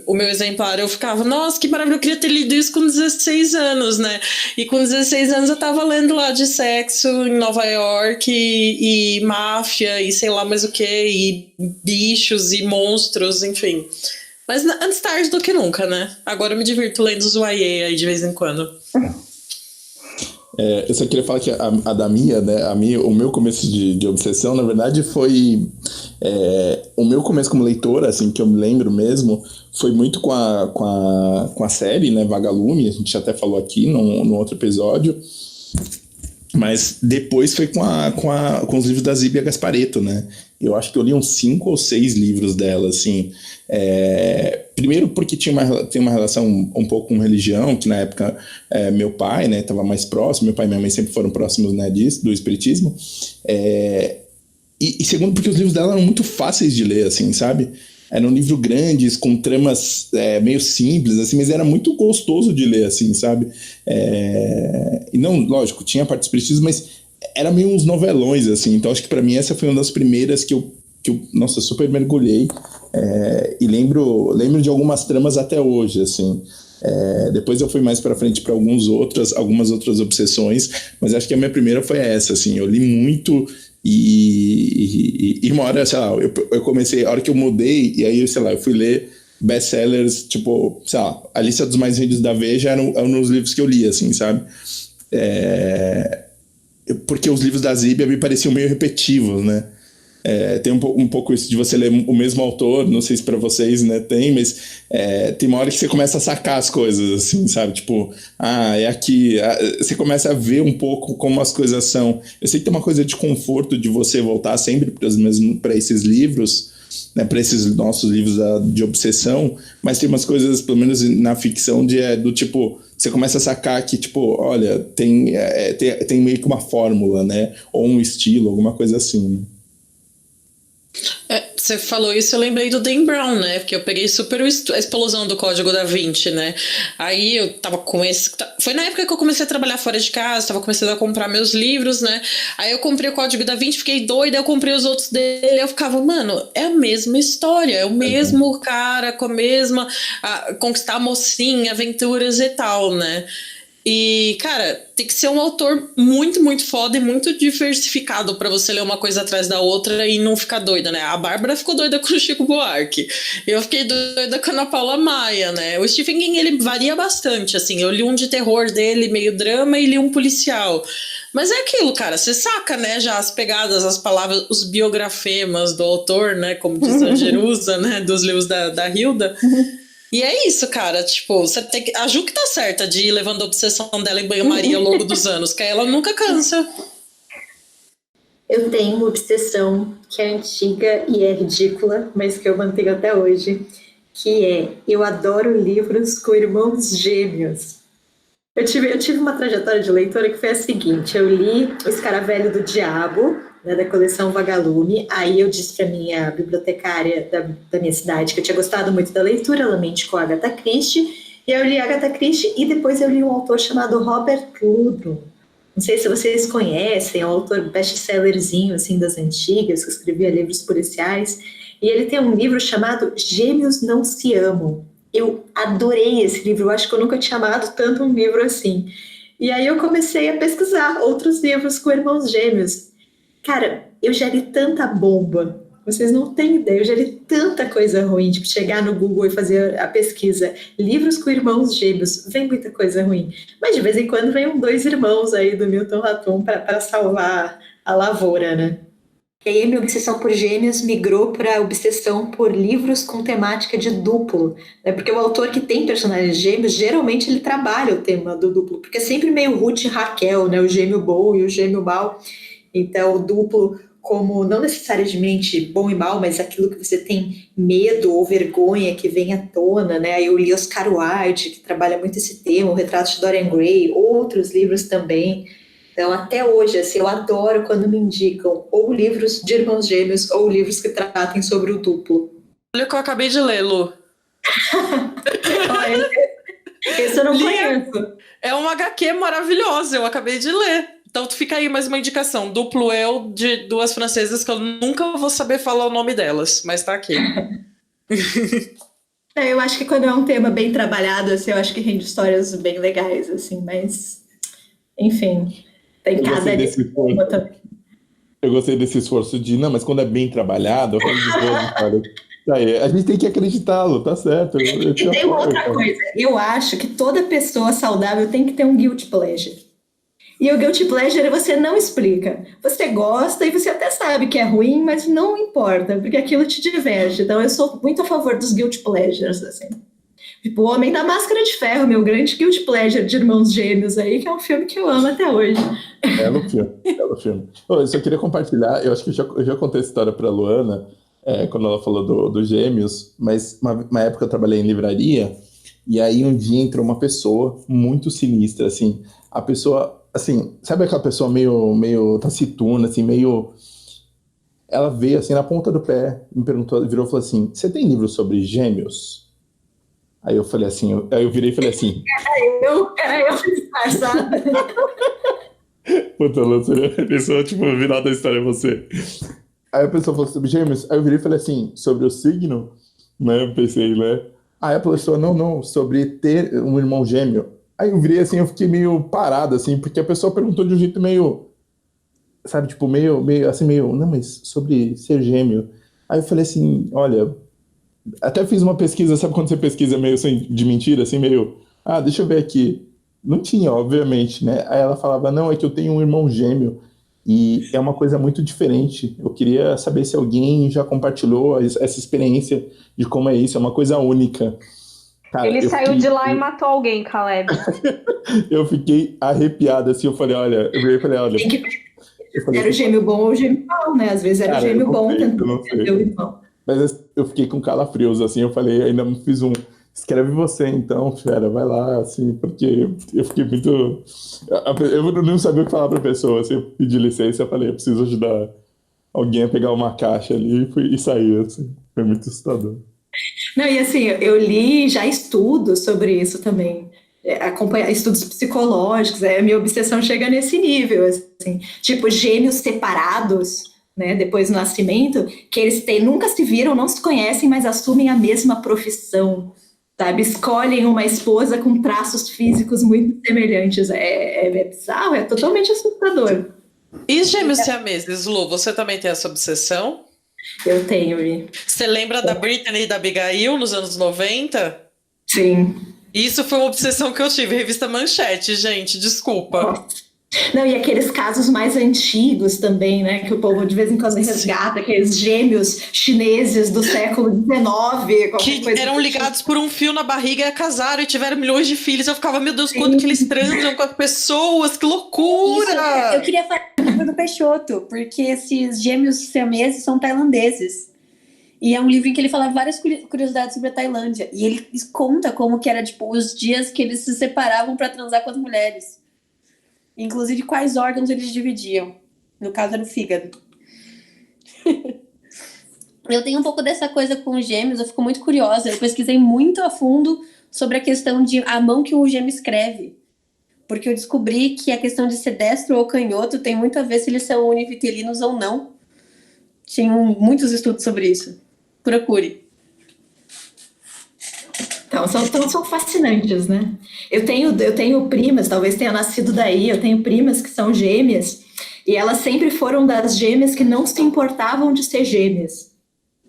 o meu exemplar, eu ficava, nossa, que maravilha, eu queria ter lido isso com 16 anos, né, e com 16 anos eu tava lendo lá de sexo em Nova York, e máfia, e sei lá mais o que, e bichos, e monstros, enfim. Mas antes tarde do que nunca, né, agora eu me divirto lendo os YA aí de vez em quando. Eu só queria falar que a da Mia, né? O meu começo de obsessão, na verdade, foi... o meu começo como leitora, assim, que eu me lembro mesmo, foi muito com a série, né? Vagalume, a gente até falou aqui no outro episódio. Mas depois foi com os livros da Zíbia Gasparetto, né? Eu acho que eu li uns 5 ou 6 livros dela, assim. Primeiro porque tem uma relação um pouco com religião, que na época meu pai, né, estava mais próximo, meu pai e minha mãe sempre foram próximos, né, do espiritismo. E segundo porque os livros dela eram muito fáceis de ler, assim, sabe? Eram livros grandes, com tramas meio simples, assim, mas era muito gostoso de ler, assim, sabe? E não, lógico, tinha a parte do espiritismo, mas era meio uns novelões, assim. Então acho que para mim essa foi uma das primeiras que eu nossa, super mergulhei. E lembro de algumas tramas até hoje, assim. Depois eu fui mais para frente para algumas outras obsessões, mas acho que a minha primeira foi essa, assim. Eu li muito e uma hora, sei lá, eu comecei, a hora que eu mudei, e aí, sei lá, eu fui ler best-sellers, tipo, sei lá, a lista dos mais vendidos da Veja eram os livros que eu li, assim, sabe? Porque os livros da Zíbia me pareciam meio repetitivos, né? Tem um pouco isso de você ler o mesmo autor, não sei se pra vocês, né, tem, mas tem uma hora que você começa a sacar as coisas, assim, sabe? Tipo, é aqui. Você começa a ver um pouco como as coisas são. Eu sei que tem uma coisa de conforto de você voltar sempre para esses livros, né, para esses nossos livros de obsessão, mas tem umas coisas, pelo menos na ficção, do tipo, você começa a sacar que, tipo, olha, tem meio que uma fórmula, né? Ou um estilo, alguma coisa assim, né? Você falou isso, eu lembrei do Dan Brown, né? Porque eu peguei super a explosão do Código da Vinci, né? Aí eu tava com esse... Foi na época que eu comecei a trabalhar fora de casa, tava começando a comprar meus livros, né? Aí eu comprei o Código da Vinci, fiquei doida, eu comprei os outros dele, eu ficava, mano, é a mesma história, é o mesmo cara com a mesma... conquistar a mocinha, aventuras e tal, né? E, cara, tem que ser um autor muito, muito foda e muito diversificado pra você ler uma coisa atrás da outra e não ficar doida, né? A Bárbara ficou doida com o Chico Buarque. Eu fiquei doida com a Ana Paula Maia, né? O Stephen King, ele varia bastante, assim. Eu li um de terror dele, meio drama, e li um policial. Mas é aquilo, cara, você saca, né, já as pegadas, as palavras, os biografemas do autor, né, como diz a Jerusa, né, dos livros da Hilda. E é isso, cara, tipo, você tem que... A Ju que tá certa de ir levando a obsessão dela em banho-maria ao longo dos anos, que ela nunca cansa. Eu tenho uma obsessão que é antiga e é ridícula, mas que eu mantenho até hoje, que eu adoro livros com irmãos gêmeos. Eu tive uma trajetória de leitora que foi a seguinte, eu li O Escaravelho do Diabo, né, da coleção Vagalume. Aí eu disse para minha bibliotecária da minha cidade que eu tinha gostado muito da leitura, ela me indicou a Agatha Christie, e eu li a Agatha Christie e depois eu li um autor chamado Robert Ludlum. Não sei se vocês conhecem, é um autor best-sellerzinho assim, das antigas, que escrevia livros policiais, e ele tem um livro chamado Gêmeos Não Se Amam. Eu adorei esse livro, eu acho que eu nunca tinha amado tanto um livro assim. E aí eu comecei a pesquisar outros livros com irmãos gêmeos. Cara, eu já li tanta bomba, vocês não têm ideia, eu já li tanta coisa ruim, tipo, chegar no Google e fazer a pesquisa, livros com irmãos gêmeos, vem muita coisa ruim, mas de vez em quando vem 2 irmãos aí do Milton Ratum para salvar a lavoura, né? E aí a minha obsessão por gêmeos migrou para obsessão por livros com temática de duplo, né? Porque o autor que tem personagens gêmeos, geralmente ele trabalha o tema do duplo, porque é sempre meio Ruth e Raquel, né? O gêmeo bom e o gêmeo mau. Então, o duplo como não necessariamente bom e mal, mas aquilo que você tem medo ou vergonha que vem à tona, né? Aí eu li Oscar Wilde, que trabalha muito esse tema, o Retrato de Dorian Gray, outros livros também. Então, até hoje, assim, eu adoro quando me indicam ou livros de irmãos gêmeos ou livros que tratem sobre o duplo. Olha o que eu acabei de ler, Lu. Olha, esse eu não conheço. É uma HQ maravilhosa, eu acabei de ler. Então fica aí mais uma indicação. Duplo Eu, de duas francesas que eu nunca vou saber falar o nome delas, mas tá aqui. Eu acho que quando é um tema bem trabalhado, assim, eu acho que rende histórias bem legais, assim, mas enfim, tem cada uma também. Eu gostei desse esforço de, não, mas quando é bem trabalhado, eu falo de boa, cara. Aí, a gente tem que acreditá-lo, tá certo. E tem uma outra coisa, eu acho que toda pessoa saudável tem que ter um guilty pleasure. E o guilty pleasure você não explica. Você gosta e você até sabe que é ruim, mas não importa, porque aquilo te diverte. Então eu sou muito a favor dos guilty pleasures, assim. Tipo, O Homem da Máscara de Ferro, meu grande guilty pleasure de Irmãos Gêmeos aí, que é um filme que eu amo até hoje. Belo filme. Eu só queria compartilhar, eu acho que eu já contei essa história pra Luana, quando ela falou do Gêmeos, mas uma época eu trabalhei em livraria, e aí um dia entrou uma pessoa muito sinistra, assim, a pessoa, assim, sabe aquela pessoa meio taciturna, assim, meio... Ela veio, assim, na ponta do pé, me perguntou, virou e falou assim, você tem livro sobre gêmeos? Aí eu falei assim, aí eu virei e falei assim... Era eu disfarçada. Puta, Lu, a pessoa, tipo, o final da história é você. Aí a pessoa falou sobre gêmeos, aí eu virei e falei assim, sobre o signo, né, eu pensei, né? Aí a pessoa, não, sobre ter um irmão gêmeo. Aí eu virei assim, eu fiquei meio parado, assim, porque a pessoa perguntou de um jeito meio, sabe, tipo, meio, não, mas sobre ser gêmeo. Aí eu falei assim, olha, até fiz uma pesquisa, sabe quando você pesquisa meio assim, de mentira, assim, meio, deixa eu ver aqui. Não tinha, obviamente, né? Aí ela falava, não, é que eu tenho um irmão gêmeo e é uma coisa muito diferente. Eu queria saber se alguém já compartilhou essa experiência de como é isso, é uma coisa única. Cara, ele saiu de lá e matou alguém, Caleb. Eu fiquei arrepiado, assim, eu falei, olha... Era o gêmeo bom ou o gêmeo mau, né? Às vezes era o gêmeo bom tentando entender o irmão. Mas eu fiquei com calafrios, assim, eu falei, ainda fiz escreve você então, fera, vai lá, assim, porque eu fiquei muito... Eu não sabia o que falar pra pessoa, assim, eu pedi licença, eu falei, eu preciso ajudar alguém a pegar uma caixa ali e sair, assim, foi muito assustador. Não, e assim, eu li já estudos sobre isso também, acompanhar estudos psicológicos, a minha obsessão chega nesse nível, assim, tipo, gêmeos separados, né, depois do nascimento, que eles nunca se viram, não se conhecem, mas assumem a mesma profissão, sabe? Escolhem uma esposa com traços físicos muito semelhantes. É bizarro, é totalmente assustador. E gêmeos siameses, Lu, você também tem essa obsessão? Eu tenho, Vi. Você lembra da Britney e da Abigail nos anos 90? Sim. Isso foi uma obsessão que eu tive, revista Manchete, gente, desculpa. Nossa. Não, e aqueles casos mais antigos também, né, que o povo de vez em quando resgata, aqueles gêmeos chineses do século XIX. Que eram ligados por um fio na barriga e casaram e tiveram milhões de filhos. Eu ficava, meu Deus, quando que eles transam com as pessoas? Que loucura! Isso, eu queria falar do Peixoto, porque esses gêmeos siameses são tailandeses. E é um livro em que ele fala várias curiosidades sobre a Tailândia. E ele conta como que era, tipo, os dias que eles se separavam para transar com as mulheres. Inclusive, quais órgãos eles dividiam. No caso, era o fígado. Eu tenho um pouco dessa coisa com os gêmeos, eu fico muito curiosa. Eu pesquisei muito a fundo sobre a questão de a mão que o gêmeo escreve. Porque eu descobri que a questão de ser destro ou canhoto tem muito a ver se eles são univitelinos ou não. Tinham muitos estudos sobre isso. Procure. Então, são fascinantes, né? Eu tenho primas, talvez tenha nascido daí, eu tenho primas que são gêmeas, e elas sempre foram das gêmeas que não se importavam de ser gêmeas.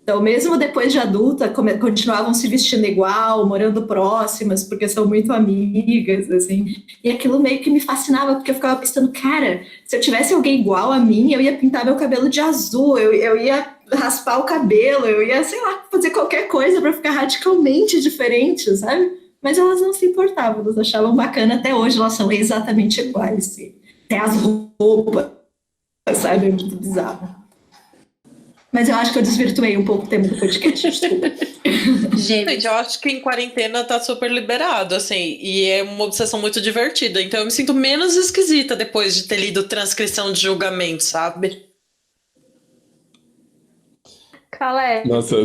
Então, mesmo depois de adulta, continuavam se vestindo igual, morando próximas, porque são muito amigas, assim. E aquilo meio que me fascinava, porque eu ficava pensando, cara, se eu tivesse alguém igual a mim, eu ia pintar meu cabelo de azul, eu ia raspar o cabelo, eu ia, sei lá, fazer qualquer coisa para ficar radicalmente diferente, sabe? Mas elas não se importavam, elas achavam bacana, até hoje elas são exatamente iguais, assim. Até as roupas, sabe? É muito bizarro. Mas eu acho que eu desvirtuei um pouco o tema do podcast, desculpa. Gente, eu acho que em quarentena tá super liberado, assim, e é uma obsessão muito divertida. Então eu me sinto menos esquisita depois de ter lido transcrição de julgamento, sabe? Caleb, Nossa,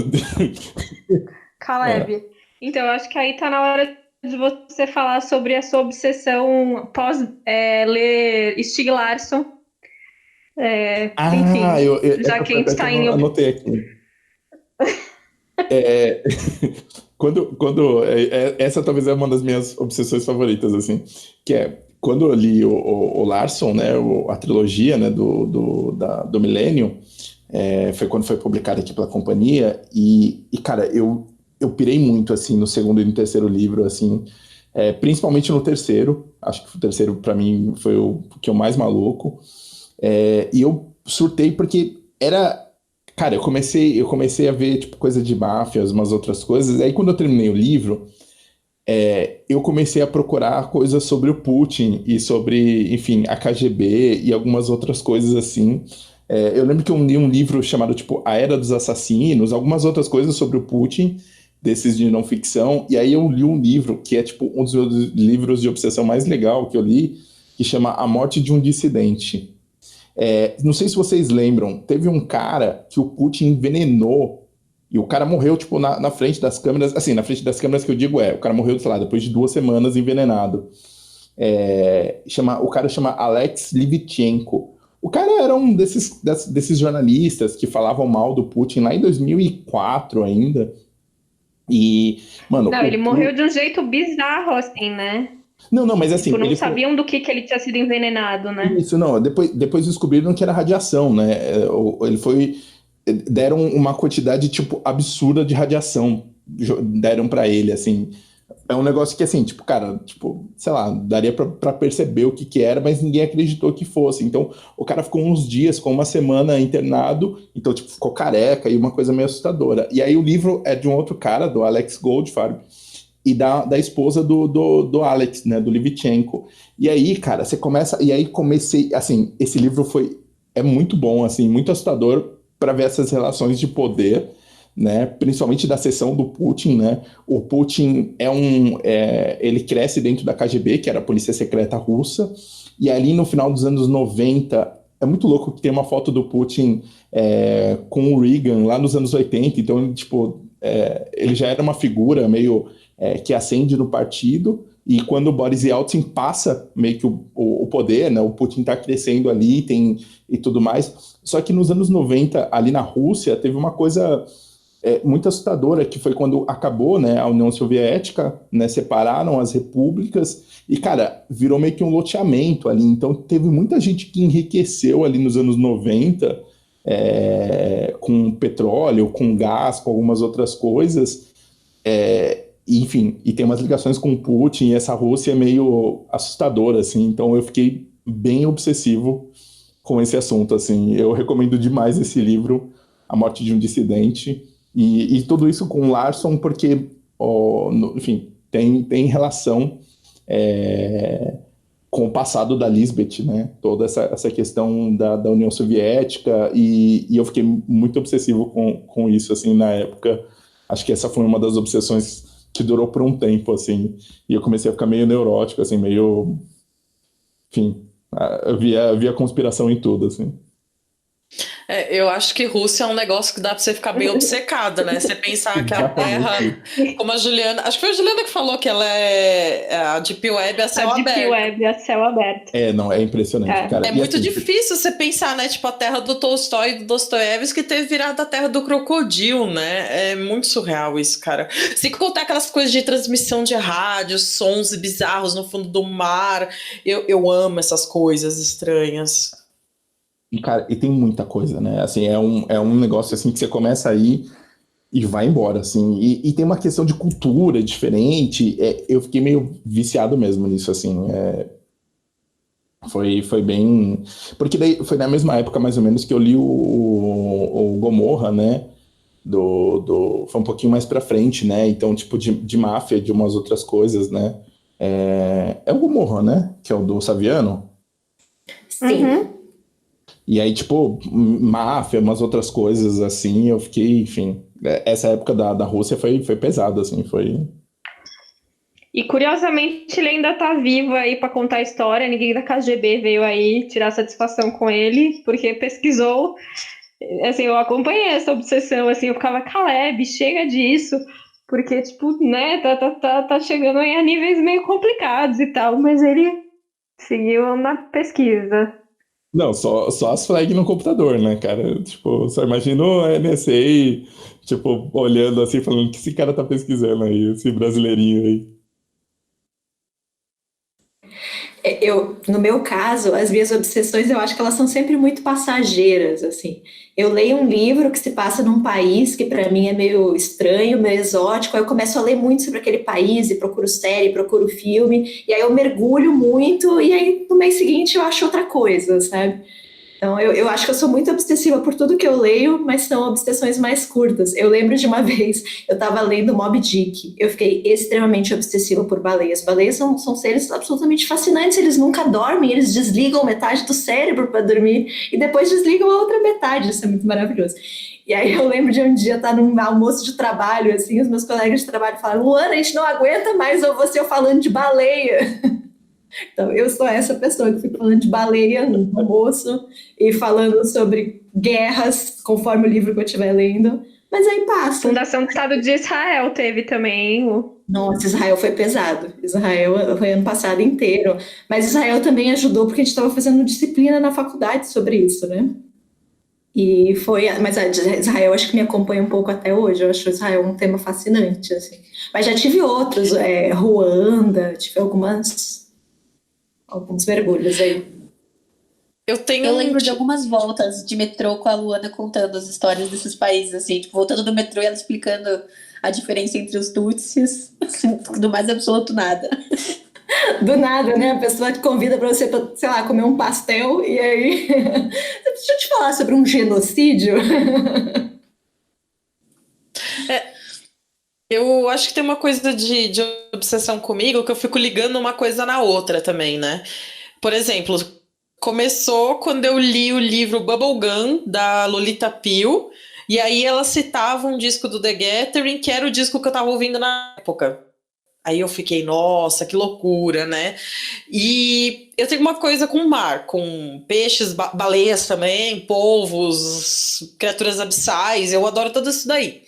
Caleb. Então, eu acho que aí tá na hora de você falar sobre a sua obsessão pós ler Stieg Larsson. Enfim, já que a gente tá em... anotei aqui. Essa talvez é uma das minhas obsessões favoritas, assim, que é quando eu li o Larson, né, a trilogia, né, do Millennium, foi quando foi publicado aqui pela companhia, e cara, eu pirei muito, assim, no segundo e no terceiro livro, assim, principalmente no terceiro. Acho que o terceiro, para mim, foi o que eu mais maluco, e eu surtei porque cara, eu comecei a ver, tipo, coisa de máfias, umas outras coisas. Aí, quando eu terminei o livro, eu comecei a procurar coisas sobre o Putin e sobre, enfim, a KGB e algumas outras coisas assim. Eu lembro que eu li um livro chamado, tipo, A Era dos Assassinos, algumas outras coisas sobre o Putin, desses de não ficção. E aí eu li um livro que é, tipo, um dos meus livros de obsessão mais legal que eu li, que chama A Morte de um Dissidente. Não sei se vocês lembram, teve um cara que o Putin envenenou e o cara morreu, tipo, na frente das câmeras, assim, na frente das câmeras que eu digo o cara morreu, sei lá, depois de 2 semanas envenenado. O cara chama Alex Livichenko. O cara era um desses jornalistas que falavam mal do Putin lá em 2004 ainda. E, mano... Não, ele morreu de um jeito bizarro, assim, né? Não, mas assim... Tipo, não sabiam do que ele tinha sido envenenado, né? Isso, não. Depois descobriram que era radiação, né? Deram uma quantidade, tipo, absurda de radiação. Deram pra ele, assim. É um negócio que, assim, tipo, cara, tipo, sei lá, daria pra perceber o que era, mas ninguém acreditou que fosse. Então, o cara ficou uns dias, com uma semana internado, então, tipo, ficou careca e uma coisa meio assustadora. E aí o livro é de um outro cara, do Alex Goldfarb, e da esposa do Alex, né, do Livichenko. E aí, cara, você começa... E aí comecei... Assim, esse livro é muito bom, assim, muito assustador para ver essas relações de poder, né, principalmente da seção do Putin, né? O Putin ele cresce dentro da KGB, que era a Polícia Secreta Russa, e ali no final dos anos 90... É muito louco que tem uma foto do Putin com o Reagan lá nos anos 80, então ele, tipo... ele já era uma figura meio... que ascende no partido, e quando o Boris Yeltsin passa meio que o poder, né, o Putin está crescendo ali e tudo mais. Só que nos anos 90, ali na Rússia, teve uma coisa muito assustadora, que foi quando acabou, né, a União Soviética, né, separaram as repúblicas, e, cara, virou meio que um loteamento ali. Então teve muita gente que enriqueceu ali nos anos 90, com petróleo, com gás, com algumas outras coisas, enfim, e tem umas ligações com o Putin, e essa Rússia é meio assustadora, assim, então eu fiquei bem obsessivo com esse assunto, assim. Eu recomendo demais esse livro, A Morte de um Dissidente, e tudo isso com Larson, porque, enfim, tem relação com o passado da Lisbeth, né, toda essa questão da União Soviética, e eu fiquei muito obsessivo com isso, assim, na época. Acho que essa foi uma das obsessões que durou por um tempo, assim, e eu comecei a ficar meio neurótico, assim, meio... Enfim, eu via conspiração em tudo, assim. Eu acho que Rússia é um negócio que dá pra você ficar bem obcecada, né? Você pensar que a Terra, como a Juliana... Acho que foi a Juliana que falou que ela é a Deep Web a céu aberto. A Deep Web a céu aberto. Não, é impressionante, cara. É muito difícil você pensar, né? Tipo, a terra do Tolstói e do Dostoiévski ter virado a terra do crocodilo, né? É muito surreal isso, cara. Sem contar aquelas coisas de transmissão de rádio, sons bizarros no fundo do mar. Eu amo essas coisas estranhas. E, cara, e tem muita coisa, né? Assim, é um negócio assim que você começa aí e vai embora, assim. E tem uma questão de cultura diferente. Eu fiquei meio viciado mesmo nisso, assim. Foi bem. Porque daí foi na mesma época, mais ou menos, que eu li o Gomorra, né? Foi um pouquinho mais pra frente, né? Então, tipo, de máfia, de umas outras coisas, né? É o Gomorra, né? Que é o do Saviano. Sim. Uhum. E aí, tipo, máfia, umas outras coisas, assim, eu fiquei, enfim. Essa época da Rússia foi pesado, assim, foi. E curiosamente ele ainda tá vivo aí para contar a história. Ninguém da KGB veio aí tirar satisfação com ele, porque pesquisou. Assim, eu acompanhei essa obsessão, assim, eu ficava, Caleb, chega disso, porque, tipo, né, tá chegando aí a níveis meio complicados e tal, mas ele seguiu na pesquisa. Não, só as flags no computador, né, cara? Tipo, só imagina o NSA, tipo, olhando assim, falando que esse cara tá pesquisando aí, esse brasileirinho aí. No meu caso, as minhas obsessões, eu acho que elas são sempre muito passageiras, assim. Eu leio um livro que se passa num país que para mim é meio estranho, meio exótico, aí eu começo a ler muito sobre aquele país e procuro série, procuro filme, e aí eu mergulho muito e aí no mês seguinte eu acho outra coisa, sabe? Então, eu acho que eu sou muito obsessiva por tudo que eu leio, mas são obsessões mais curtas. Eu lembro de uma vez, eu estava lendo Moby Dick, eu fiquei extremamente obsessiva por baleias. Baleias são seres absolutamente fascinantes, eles nunca dormem, eles desligam metade do cérebro para dormir e depois desligam a outra metade, isso é muito maravilhoso. E aí eu lembro de um dia estar num almoço de trabalho, assim, os meus colegas de trabalho falaram, Luana, a gente não aguenta mais você falando de baleia. Então, eu sou essa pessoa que fica falando de baleia no almoço e falando sobre guerras, conforme o livro que eu estiver lendo. Mas aí passa. Fundação do Estado de Israel teve também. Nossa, Israel foi pesado. Israel foi ano passado inteiro. Mas Israel também ajudou porque a gente estava fazendo disciplina na faculdade sobre isso, né? E foi, mas a de Israel acho que me acompanha um pouco até hoje. Eu acho Israel um tema fascinante, assim. Mas já tive outros, Ruanda, tive alguns mergulhos aí. Eu lembro de algumas voltas de metrô com a Luana contando as histórias desses países, assim, tipo, voltando do metrô e ela explicando a diferença entre os tutsis, assim, do mais absoluto nada. Do nada, né? A pessoa te convida para você, sei lá, comer um pastel e aí. Deixa eu te falar sobre um genocídio. Eu acho que tem uma coisa de obsessão comigo que eu fico ligando uma coisa na outra também, né? Por exemplo, começou quando eu li o livro Bubblegum, da Lolita Pill, e aí ela citava um disco do The Gathering, que era o disco que eu tava ouvindo na época. Aí eu fiquei, nossa, que loucura, né? E eu tenho uma coisa com o mar, com peixes, baleias também, polvos, criaturas abissais, eu adoro tudo isso daí.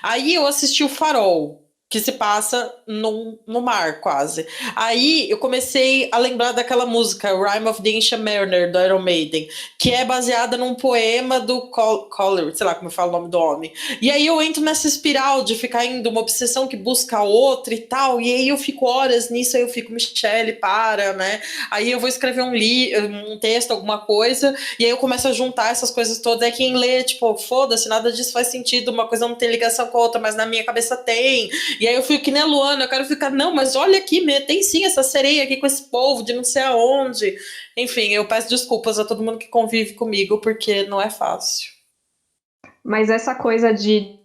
Aí eu assisti o Farol, que se passa no mar, quase. Aí eu comecei a lembrar daquela música, Rime of the Ancient Mariner, do Iron Maiden, que é baseada num poema do Coleridge, sei lá como eu falo o nome do homem. E aí eu entro nessa espiral de ficar indo uma obsessão que busca a outra e tal, e aí eu fico horas nisso, aí eu fico, Michele, para, né? Aí eu vou escrever um texto, alguma coisa, e aí eu começo a juntar essas coisas todas, aí quem lê, tipo, foda-se, nada disso faz sentido, uma coisa não tem ligação com a outra, mas na minha cabeça tem. E aí eu fico que nem a Luana, eu quero ficar, não, mas olha aqui, tem sim essa sereia aqui com esse povo de não sei aonde. Enfim, eu peço desculpas a todo mundo que convive comigo, porque não é fácil. Mas essa coisa de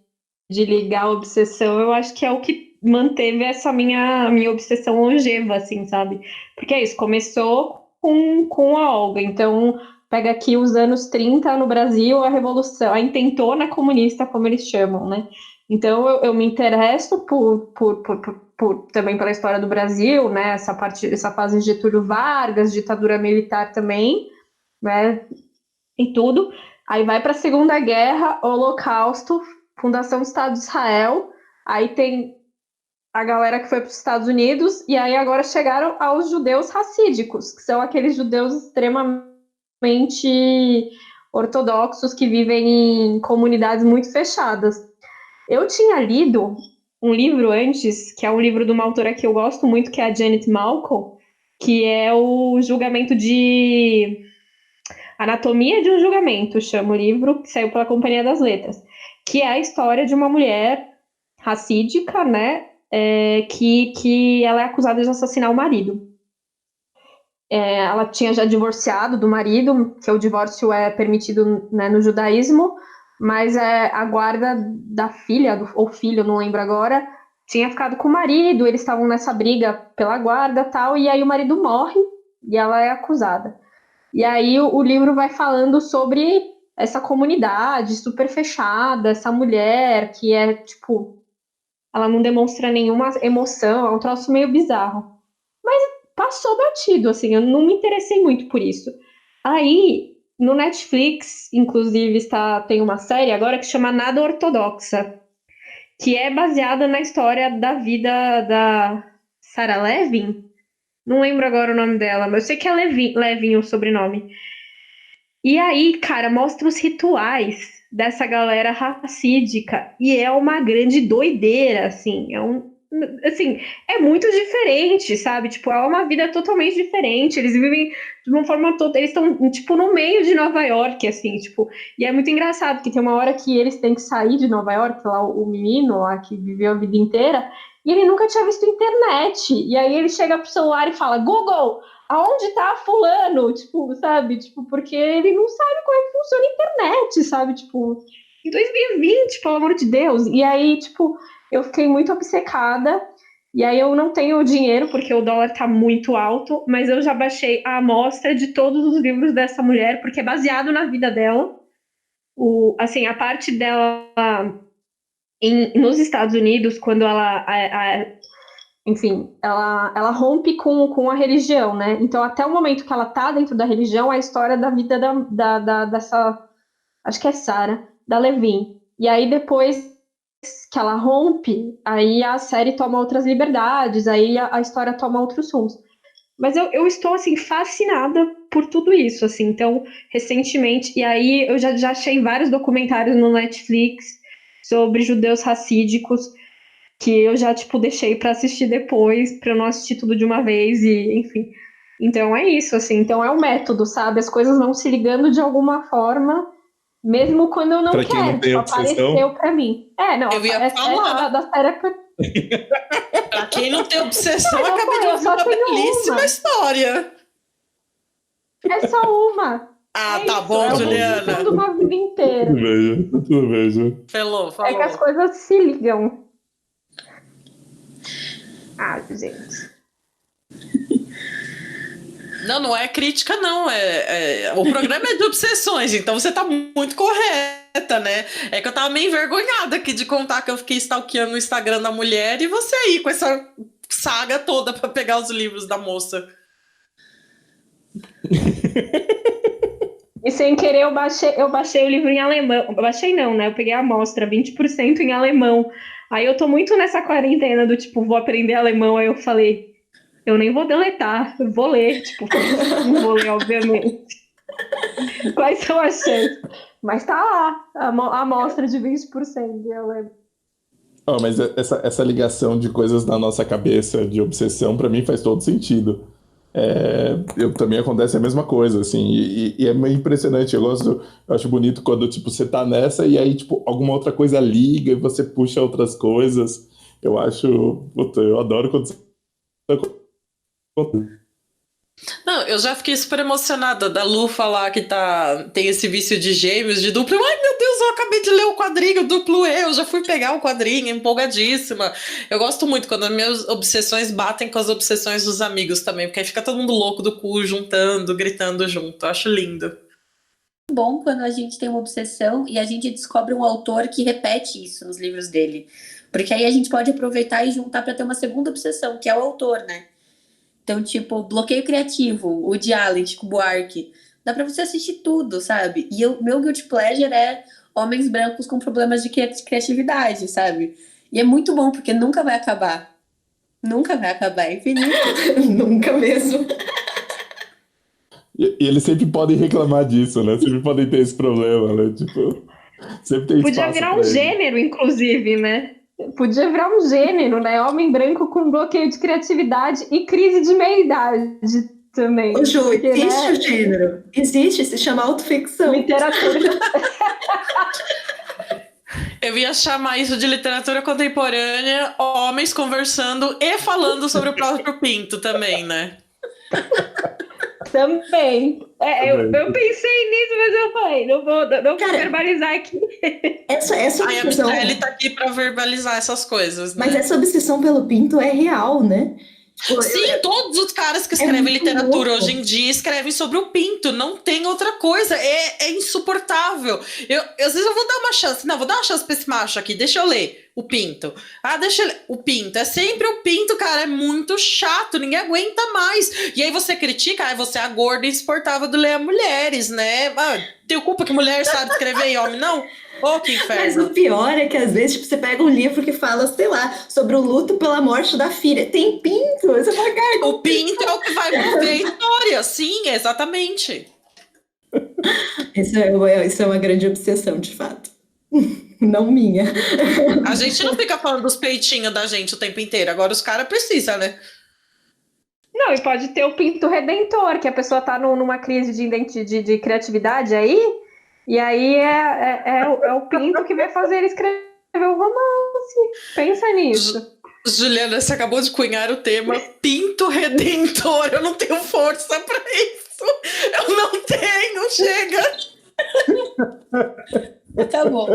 ligar a obsessão, eu acho que é o que manteve essa minha obsessão longeva, assim, sabe? Porque é isso, começou com a Olga, então pega aqui os anos 30 no Brasil, a Revolução, a intentona comunista, como eles chamam, né? Então eu me interesso também pela história do Brasil, né? Essa fase de Getúlio Vargas, ditadura militar também, né? E tudo. Aí vai para a Segunda Guerra, Holocausto, Fundação do Estado de Israel. Aí tem a galera que foi para os Estados Unidos, e aí agora chegaram aos judeus racídicos, que são aqueles judeus extremamente ortodoxos que vivem em comunidades muito fechadas. Eu tinha lido um livro antes, que é um livro de uma autora que eu gosto muito, que é a Janet Malcolm, que é o julgamento de... Anatomia de um Julgamento, chama o livro, que saiu pela Companhia das Letras, que é a história de uma mulher racídica, né, que ela é acusada de assassinar o marido. Ela tinha já divorciado do marido, que o divórcio é permitido, né, no judaísmo, mas a guarda da filha, ou filho, não lembro agora, tinha ficado com o marido, eles estavam nessa briga pela guarda e tal, e aí o marido morre e ela é acusada. E aí o livro vai falando sobre essa comunidade super fechada, essa mulher que é, tipo, ela não demonstra nenhuma emoção, é um troço meio bizarro. Mas passou batido, assim, eu não me interessei muito por isso. Aí, no Netflix, inclusive, tem uma série agora que chama Nada Ortodoxa, que é baseada na história da vida da Sarah Levin. Não lembro agora o nome dela, mas eu sei que é Levin o sobrenome. E aí, cara, mostra os rituais dessa galera racídica. E é uma grande doideira, assim. É muito diferente, sabe? Tipo, é uma vida totalmente diferente. Eles vivem de uma forma toda. Eles estão, tipo, no meio de Nova York, assim, tipo. E é muito engraçado, porque tem uma hora que eles têm que sair de Nova York, lá o menino lá que viveu a vida inteira, e ele nunca tinha visto internet. E aí ele chega pro celular e fala: Google, aonde tá fulano? Tipo, sabe? Tipo, porque ele não sabe como é que funciona a internet, sabe? Tipo, em 2020, pelo amor de Deus. E aí, tipo, eu fiquei muito obcecada. E aí eu não tenho dinheiro, porque o dólar tá muito alto, mas eu já baixei a amostra de todos os livros dessa mulher, porque é baseado na vida dela. Assim, a parte dela nos Estados Unidos, quando ela... enfim, ela rompe com a religião, né? Então, até o momento que ela tá dentro da religião, é a história da vida dessa... Acho que é Sarah, da Levin. E aí, depois que ela rompe, aí a série toma outras liberdades, aí a história toma outros rumos. Mas eu estou, assim, fascinada por tudo isso, assim. Então, recentemente... E aí, eu já achei vários documentários no Netflix sobre judeus racídicos, que eu já, tipo, deixei pra assistir depois, pra eu não assistir tudo de uma vez, e enfim. Então é isso, assim. Então é o método, sabe? As coisas vão se ligando de alguma forma, mesmo quando eu não Pra quem não quero. tem Tipo, obsessão. apareceu pra mim. Não, Eu ia essa falar. da série Pra quem não tem obsessão, Mas eu acabei de falei, eu ouvir só uma tenho belíssima uma. história. É só uma. Ah, É tá isso, bom, é uma Juliana. visão de uma vida inteira. Tudo bem. Falou. É que as coisas se ligam. Ah, gente. Não é crítica, não. O programa é de obsessões, então você tá muito correta, né? É que eu tava meio envergonhada aqui de contar que eu fiquei stalkeando o Instagram da mulher e você aí com essa saga toda pra pegar os livros da moça. E sem querer eu baixei o livro em alemão. Eu baixei não, né? Eu peguei a amostra, 20% em alemão. Aí eu tô muito nessa quarentena do tipo, vou aprender alemão. Aí eu falei, eu nem vou deletar, eu vou ler. Tipo, não vou ler, obviamente. Quais são as chances? Mas tá lá, a amostra de 20% de alemão. Mas essa ligação de coisas na nossa cabeça, de obsessão, pra mim faz todo sentido. Também acontece a mesma coisa, assim, e é meio impressionante. Eu acho bonito quando, tipo, você tá nessa e aí, tipo, alguma outra coisa liga e você puxa outras coisas. Eu adoro quando isso acontece. Não, eu já fiquei super emocionada da Lu falar que tem esse vício de gêmeos, de duplo. Ai, meu Deus, eu acabei de ler o quadrinho duplo E, eu já fui pegar o quadrinho, empolgadíssima. Eu gosto muito quando as minhas obsessões batem com as obsessões dos amigos também, porque aí fica todo mundo louco do cu, juntando, gritando junto. Eu acho lindo. Bom quando a gente tem uma obsessão e a gente descobre um autor que repete isso nos livros dele. Porque aí a gente pode aproveitar e juntar para ter uma segunda obsessão, que é o autor, né? Então, tipo, Bloqueio Criativo, Woody Allen, Chico Buarque. Dá pra você assistir tudo, sabe? E meu guilty pleasure é homens brancos com problemas de criatividade, sabe? E é muito bom, porque nunca vai acabar. Nunca vai acabar, é infinito. Nunca mesmo. E eles sempre podem reclamar disso, né? Sempre podem ter esse problema, né? Tipo, sempre tem Podia espaço virar pra um eles. gênero, inclusive, né? Podia virar um gênero, né? Homem branco com bloqueio de criatividade e crise de meia-idade também. Ô, Ju, Porque, existe né, o gênero. Existe, se chama autoficção. literatura. Eu ia chamar isso de literatura contemporânea, homens conversando e falando sobre o próprio pinto também, né? Também. Eu pensei nisso, mas eu falei, não vou verbalizar aqui. Essa Aí a obsessão, Michelle tá aqui pra verbalizar essas coisas, né? mas essa obsessão pelo pinto é real, né? Tipo, Sim, todos os caras que escrevem muito literatura louco. hoje em dia escrevem sobre o pinto, não tem outra coisa, é insuportável. Às vezes eu vou dar uma chance, não, vou dar uma chance pra esse macho aqui, deixa eu ler o pinto. Deixa eu ler. O pinto, é sempre o pinto, cara, é muito chato, ninguém aguenta mais. E aí você critica, você é a gorda insuportável do ler mulheres, né? Tem culpa que mulher sabe escrever e homem não? Oh, que Mas inferno. o pior é que às vezes tipo, você pega um livro que fala, sei lá, sobre o luto pela morte da filha. Tem pinto? Você fala, cara, O pinto é o que vai mover a história, sim, exatamente. isso é uma grande obsessão, de fato. Não minha. A gente não fica falando dos peitinhos da gente o tempo inteiro, agora os caras precisam, né? Não, e pode ter o pinto redentor, que a pessoa tá numa crise de criatividade aí, e aí é o pinto que vai fazer ele escrever o romance. Pensa nisso. Juliana, você acabou de cunhar o tema pinto redentor. Eu não tenho força pra isso. Eu não tenho, chega. Tá bom.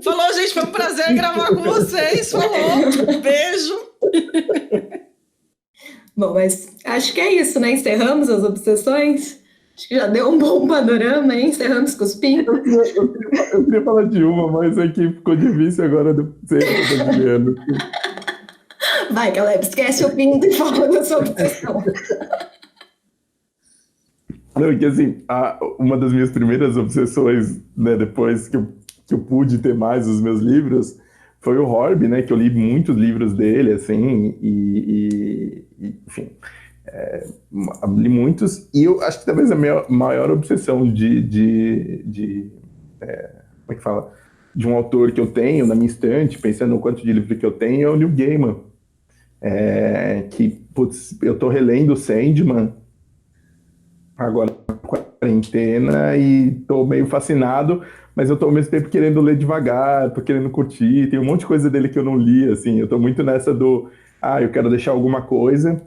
Falou, gente, foi um prazer gravar com vocês. Falou, beijo. Bom, mas acho que é isso, né? Encerramos as obsessões. Acho que já deu um bom panorama, hein? Encerramos com os pintos. Eu queria falar de uma, mas aqui ficou difícil agora de ser Juliano. Vai, Caleb, esquece o pinto e fala da sua obsessão. Não, porque assim, uma das minhas primeiras obsessões, né, depois que eu pude ter mais os meus livros, foi o Horby, né, que eu li muitos livros dele, assim, enfim, li muitos, e eu acho que talvez a minha maior obsessão como é que fala, de um autor que eu tenho na minha estante, pensando no quanto de livro que eu tenho, é o Neil Gaiman, que, putz, eu tô relendo Sandman, agora na quarentena, e tô meio fascinado, mas eu tô ao mesmo tempo querendo ler devagar, tô querendo curtir, tem um monte de coisa dele que eu não li, assim, eu tô muito nessa eu quero deixar alguma coisa,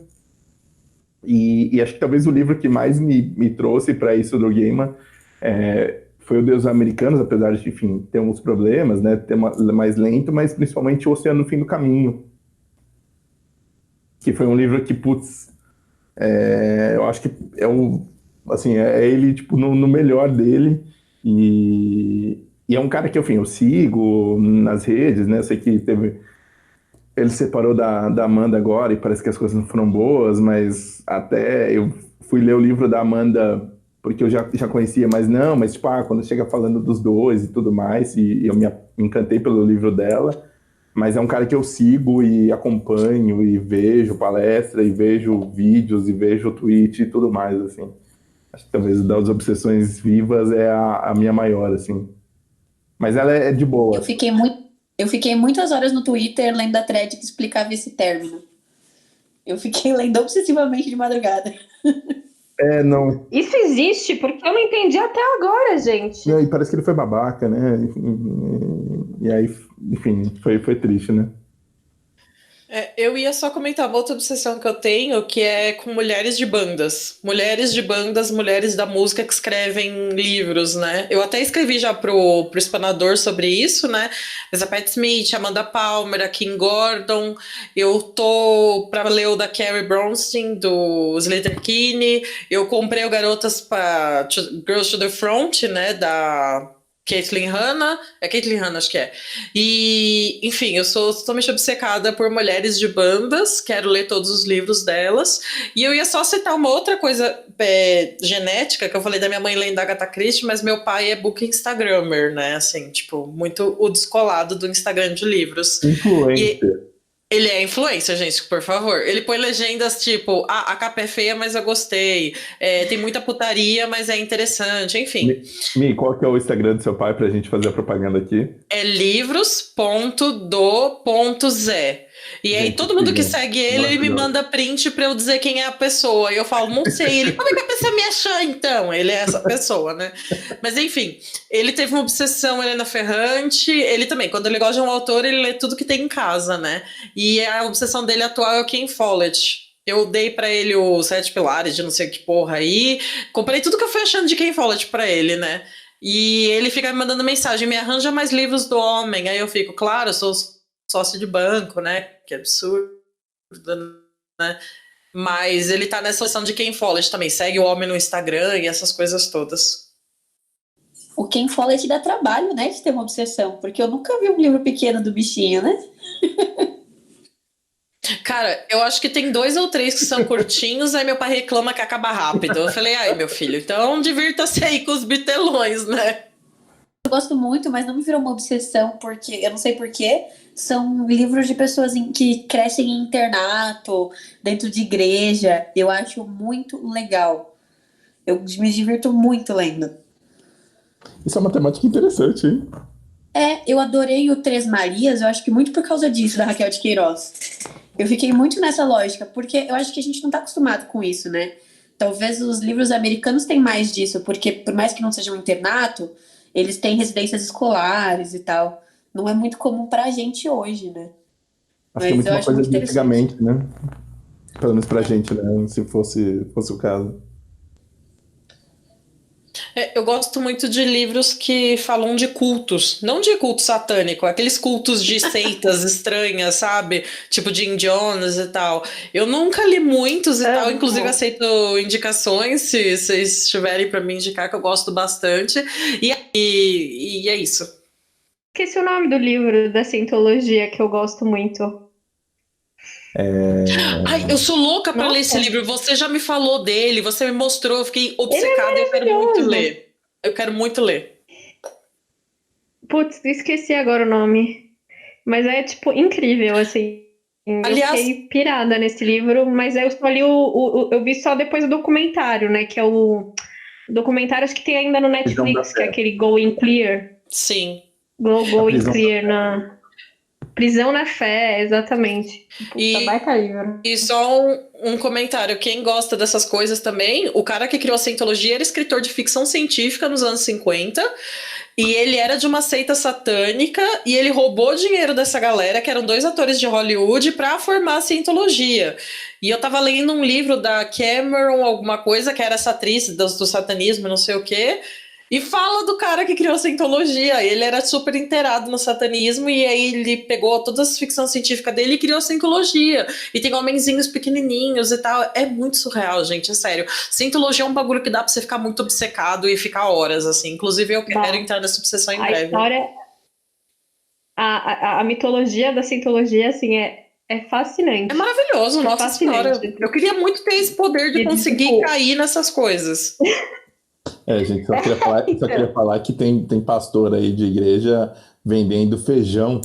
e acho que talvez o livro que mais me trouxe para isso do Gaiman foi o Deus Americanos, apesar de, enfim, ter uns problemas, né, ter mais lento, mas principalmente o Oceano no Fim do Caminho, que foi um livro que, putz, eu acho que assim, ele, tipo, no melhor dele, e é um cara que, enfim, eu sigo nas redes, né, eu sei que ele se separou da Amanda agora, e parece que as coisas não foram boas, mas até eu fui ler o livro da Amanda, porque eu já conhecia, mas tipo, quando chega falando dos dois e tudo mais, e eu me encantei pelo livro dela, mas é um cara que eu sigo e acompanho, e vejo palestra, e vejo vídeos, e vejo tweet e tudo mais, assim. Acho que talvez das obsessões vivas é a minha maior, assim. Mas ela é de boa. Eu fiquei muitas horas no Twitter lendo a thread que explicava esse término. Eu fiquei lendo obsessivamente de madrugada. Não. Isso existe, porque eu não entendi até agora, gente. E parece que ele foi babaca, né? E aí, enfim, foi triste, né? Eu ia só comentar uma outra obsessão que eu tenho, que é com mulheres de bandas. Mulheres de bandas, mulheres da música que escrevem livros, né? Eu até escrevi já pro Espanador sobre isso, né? Mas a Pat Smith, a Amanda Palmer, a Kim Gordon. Eu tô pra ler o da Carrie Brownstein, do Sleater-Kinney. Eu comprei o Girls to the Front, né? Da Caitlin Hanna, Caitlin Hanna, acho que é. E, enfim, eu sou totalmente obcecada por mulheres de bandas, quero ler todos os livros delas. E eu ia só citar uma outra coisa genética, que eu falei da minha mãe lendo Agatha Christie, mas meu pai é book instagrammer, né? Assim, tipo, muito o descolado do Instagram de livros. Influencer. Ele é influencer, gente, por favor. Ele põe legendas tipo, a capa é feia, mas eu gostei. Tem muita putaria, mas é interessante, enfim. Qual que é o Instagram do seu pai pra gente fazer a propaganda aqui? É livros.do.zé. E aí Gente, todo mundo que incrível. segue ele me Maravilhoso. manda print pra eu dizer quem é a pessoa. E eu falo, não sei. Ele, como é que a pessoa me achou então? Ele é essa pessoa, né? Mas enfim, ele teve uma obsessão, Helena Ferrante. Ele também, quando ele gosta de um autor, ele lê tudo que tem em casa, né? E a obsessão dele atual é o Ken Follett. Eu dei pra ele os 7 pilares de não sei que porra aí. Comprei tudo que eu fui achando de Ken Follett pra ele, né? E ele fica me mandando mensagem, me arranja mais livros do homem. Aí eu fico, claro, eu sou sócio de banco, né? Que absurdo, né? Mas ele tá nessa sessão de Ken Follett também. Segue o homem no Instagram e essas coisas todas. O Ken Follett dá trabalho, né, de ter uma obsessão, porque eu nunca vi um livro pequeno do bichinho, né? Cara, eu acho que tem 2 ou 3 que são curtinhos, aí meu pai reclama que acaba rápido. Eu falei, ai, meu filho, então divirta-se aí com os bitelões, né? Eu gosto muito, mas não me virou uma obsessão, porque eu não sei porquê. São livros de pessoas que crescem em internato, dentro de igreja. Eu acho muito legal. Eu me divirto muito lendo. Isso é uma temática interessante, hein? Eu adorei o Três Marias, eu acho que muito por causa disso, da Raquel de Queiroz. Eu fiquei muito nessa lógica, porque eu acho que a gente não tá acostumado com isso, né? Talvez os livros americanos tenham mais disso, porque por mais que não seja um internato, eles têm residências escolares e tal. Não é muito comum pra gente hoje, né? Acho que é Mas muito eu uma acho coisa muito de interessante. antigamente, né? Pelo menos pra gente, né? Se fosse o caso. Eu gosto muito de livros que falam de cultos, não de culto satânico, aqueles cultos de seitas estranhas, sabe? Tipo Jim Jones e tal. Eu nunca li muitos e tal, Muito inclusive bom. aceito indicações, se vocês tiverem pra me indicar, que eu gosto bastante. E é isso. Esqueci o nome do livro da Cientologia que eu gosto muito. Ai, eu sou louca pra ler esse Nossa, livro. Você já me falou dele, você me mostrou, eu fiquei ele é obcecada e eu quero muito maravilhoso. ler. Eu quero muito ler. Putz, esqueci agora o nome. Mas é, tipo, incrível, assim. Eu Aliás, fiquei pirada nesse livro, mas eu só li eu vi só depois o documentário, né? Que é o documentário, acho que tem ainda no Prisão da Netflix, que é Fé. aquele Going Clear. sim. A Going prisão. Clear na Prisão na Fé, exatamente. Puta, E baita livro. E só um comentário, quem gosta dessas coisas também, o cara que criou a Cientologia era escritor de ficção científica nos anos 50, e ele era de uma seita satânica, e ele roubou dinheiro dessa galera, que eram 2 atores de Hollywood, para formar a Cientologia. E eu tava lendo um livro da Cameron, alguma coisa, que era essa atriz do satanismo, não sei o quê, e fala do cara que criou a Cientologia. Ele era super inteirado no satanismo e aí ele pegou todas as ficções científicas dele e criou a Cientologia. E tem homenzinhos pequenininhos e tal. É muito surreal, gente, é sério. Cientologia é um bagulho que dá pra você ficar muito obcecado e ficar horas, assim. Inclusive eu quero Dá. entrar nessa obsessão em A breve. história, a mitologia da Cientologia, assim, é fascinante. É maravilhoso, É nossa senhora. fascinante. Eu queria muito ter esse poder de E, conseguir tipo, cair nessas coisas. Gente, só queria falar que tem pastor aí de igreja vendendo feijão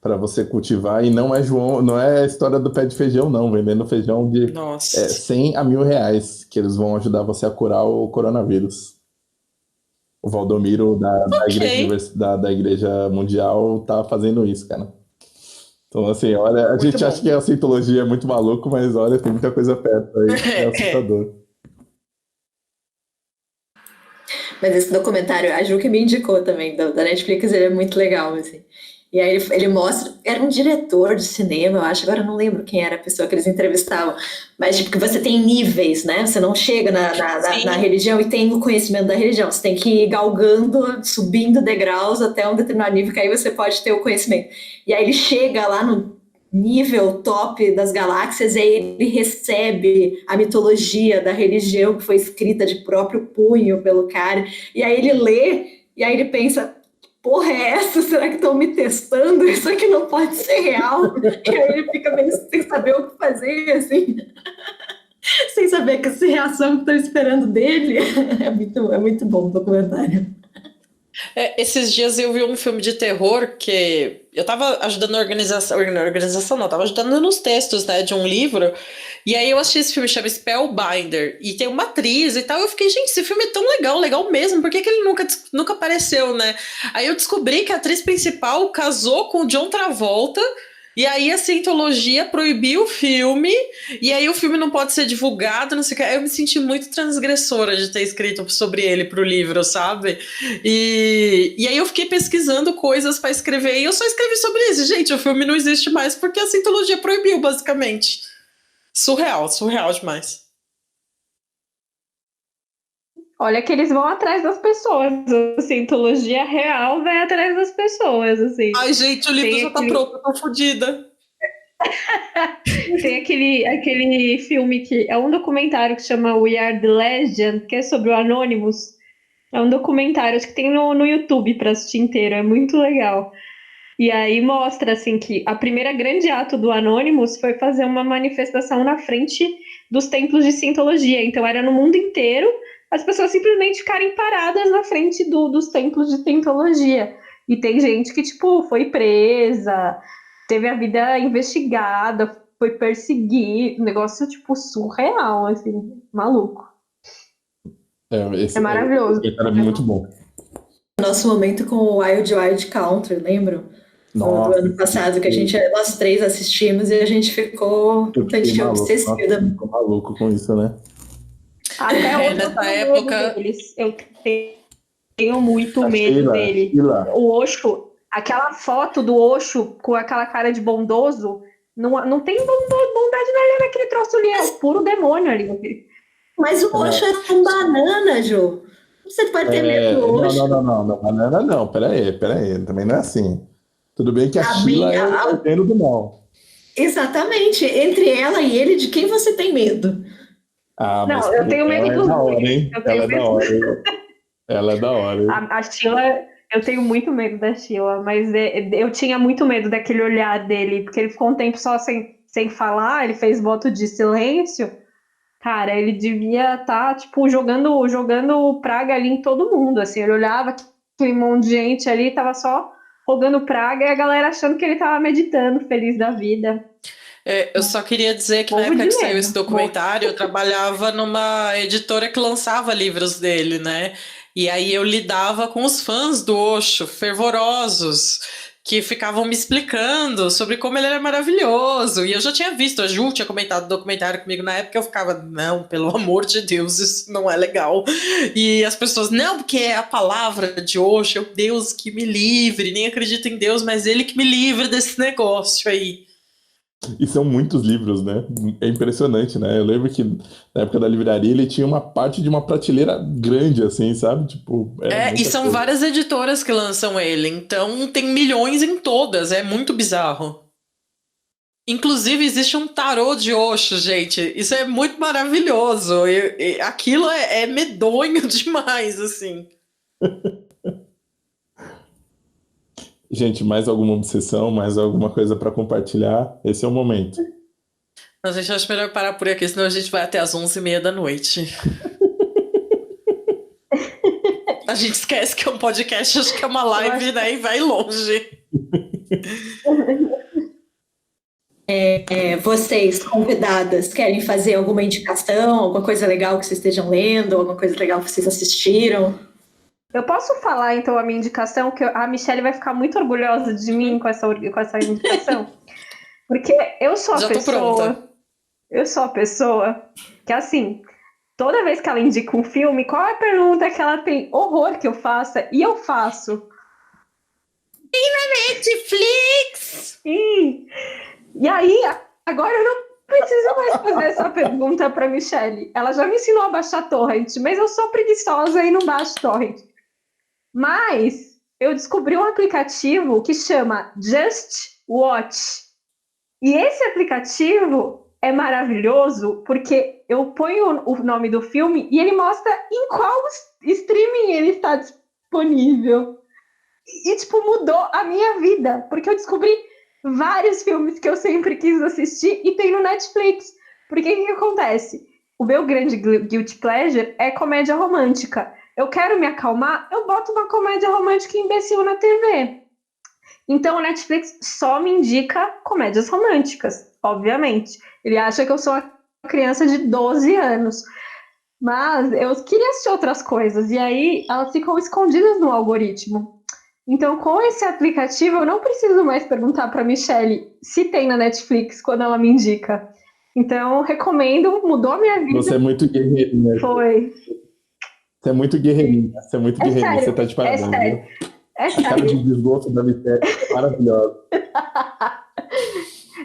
para você cultivar, e não é João, não é a história do pé de feijão, não, vendendo feijão de Nossa. 100 a R$ 1.000, que eles vão ajudar você a curar o coronavírus. O Valdomiro Ok. da Igreja Mundial tá fazendo isso, cara. Então, assim, olha, a Muito gente bom. acha que a Cientologia é muito maluco, mas olha, tem muita coisa perto aí, é assustador. Mas esse documentário, a Ju que me indicou também, da Netflix, ele é muito legal, assim. E aí ele mostra, era um diretor de cinema, eu acho, agora eu não lembro quem era a pessoa que eles entrevistavam, mas tipo, que você tem níveis, né? Você não chega na Sim. religião e tem o conhecimento da religião, você tem que ir galgando, subindo degraus até um determinado nível, que aí você pode ter o conhecimento. E aí ele chega lá no nível top das galáxias, e aí ele recebe a mitologia da religião que foi escrita de próprio punho pelo cara, e aí ele lê, e aí ele pensa, porra é essa? Será que estão me testando? Isso aqui não pode ser real. E aí ele fica meio sem saber o que fazer, assim, sem saber que essa reação que estão esperando dele. É muito bom o documentário. Esses dias eu vi um filme de terror que eu tava ajudando a organização não, tava ajudando nos textos, né, de um livro, e aí eu assisti esse filme, chama Spellbinder, e tem uma atriz e tal, eu fiquei, gente, esse filme é tão legal, legal mesmo, por que ele nunca apareceu, né? Aí eu descobri que a atriz principal casou com o John Travolta, E aí a Cientologia proibiu o filme, e aí o filme não pode ser divulgado, não sei o que. Eu me senti muito transgressora de ter escrito sobre ele pro livro, sabe? E aí eu fiquei pesquisando coisas para escrever, e eu só escrevi sobre isso. Gente, o filme não existe mais porque a Cientologia proibiu, basicamente. Surreal, surreal demais. Olha que eles vão atrás das pessoas. A Cientologia real vai atrás das pessoas, assim. Ai, gente, o livro Tem já tá pronto, eu tô fodida. Tem aquele filme que é um documentário que chama We Are the Legend, que é sobre o Anonymous. É um documentário, acho que tem no YouTube para assistir inteiro, é muito legal. E aí mostra assim que a primeira grande ato do Anonymous foi fazer uma manifestação na frente dos templos de Cientologia. Então era no mundo inteiro as pessoas simplesmente ficarem paradas na frente dos templos de Cientologia. E tem gente que, tipo, foi presa, teve a vida investigada, foi perseguir, um negócio, tipo, surreal, assim, maluco. Esse É maravilhoso. é muito bom. Nosso momento com o Wild Wild Country, lembram? Do Nossa, ano passado, que nós três assistimos e a gente ficou eu fiquei maluco, obsessiva. ficou maluco com isso, né? Até hoje eu nessa tenho época- medo deles. Eu tenho muito A medo dele. Sheila. O Osho, aquela foto do Osho com aquela cara de bondoso, não tem bondade nele naquele troço ali, é o puro demônio ali. Mas o Osho é um banana, Jô. Você pode ter medo do Osho. Não, banana não, pera aí, também não é assim. Tudo bem que a Sheila é minha- o governo do mal. Exatamente. Entre ela e ele, de quem você tem medo? Ah, Não, mas eu tenho medo ela é dos da hora, dois. hein? Eu tenho Ela é da medo- hora, hein? Ela é da hora, hein? A Sheila, eu tenho muito medo da Sheila, mas eu tinha muito medo daquele olhar dele, porque ele ficou um tempo só sem falar, ele fez voto de silêncio. Cara, ele devia estar, tipo, jogando praga ali em todo mundo, assim. Ele olhava aquele monte de gente ali, tava só rogando praga e a galera achando que ele tava meditando, feliz da vida. Eu só queria dizer que na Morro época de que saiu medo. esse documentário, eu trabalhava numa editora que lançava livros dele, né? E aí eu lidava com os fãs do Osho, fervorosos, que ficavam me explicando sobre como ele era maravilhoso. E eu já tinha visto, a Ju tinha comentado o documentário comigo na época, eu ficava, não, pelo amor de Deus, isso não é legal. E as pessoas, não, porque é a palavra de Osho, é o Deus que me livre, nem acredito em Deus, mas ele que me livre desse negócio aí. E são muitos livros, né? É impressionante, né? Eu lembro que na época da livraria ele tinha uma parte de uma prateleira grande, assim, sabe? Tipo, E muita são coisa. várias editoras que lançam ele, então tem milhões em todas, é muito bizarro. Inclusive, existe um tarô de Osho, gente. Isso é muito maravilhoso. E aquilo é medonho demais, assim. Gente, mais alguma obsessão, mais alguma coisa para compartilhar? Esse é o momento. Mas a gente acha melhor parar por aqui, senão a gente vai até as 11h30 da noite. A gente esquece que é um podcast, acho que é uma live, né? E vai longe. Vocês, convidadas, querem fazer alguma indicação, alguma coisa legal que vocês estejam lendo, alguma coisa legal que vocês assistiram? Eu posso falar, então, a minha indicação, que a Michelle vai ficar muito orgulhosa de mim com essa indicação. Porque eu sou a Já tô pessoa... pronta. Eu sou a pessoa que, assim, toda vez que ela indica um filme, qual é a pergunta que ela tem horror que eu faça? E eu faço. Netflix! E aí, agora eu não preciso mais fazer essa pergunta para Michelle. Ela já me ensinou a baixar torrent, mas eu sou preguiçosa e não baixo torrent. Mas eu descobri um aplicativo que chama Just Watch. E esse aplicativo é maravilhoso porque eu ponho o nome do filme e ele mostra em qual streaming ele está disponível. E, tipo, mudou a minha vida, porque eu descobri vários filmes que eu sempre quis assistir e tem no Netflix. Porque o que acontece? O meu grande guilty pleasure é comédia romântica. Eu quero me acalmar, eu boto uma comédia romântica imbecil na TV. Então o Netflix só me indica comédias românticas, obviamente. Ele acha que eu sou uma criança de 12 anos. Mas eu queria assistir outras coisas. E aí elas ficam escondidas no algoritmo. Então, com esse aplicativo, eu não preciso mais perguntar para a Michelle se tem na Netflix quando ela me indica. Então, recomendo, mudou a minha vida. Você é muito guerreirinha. Foi. Você é muito guerreirinha. Você é muito guerreirinha. Você tá de É parabéns, sério. viu? É A cara sério. de desgosto da Michelle é maravilhosa.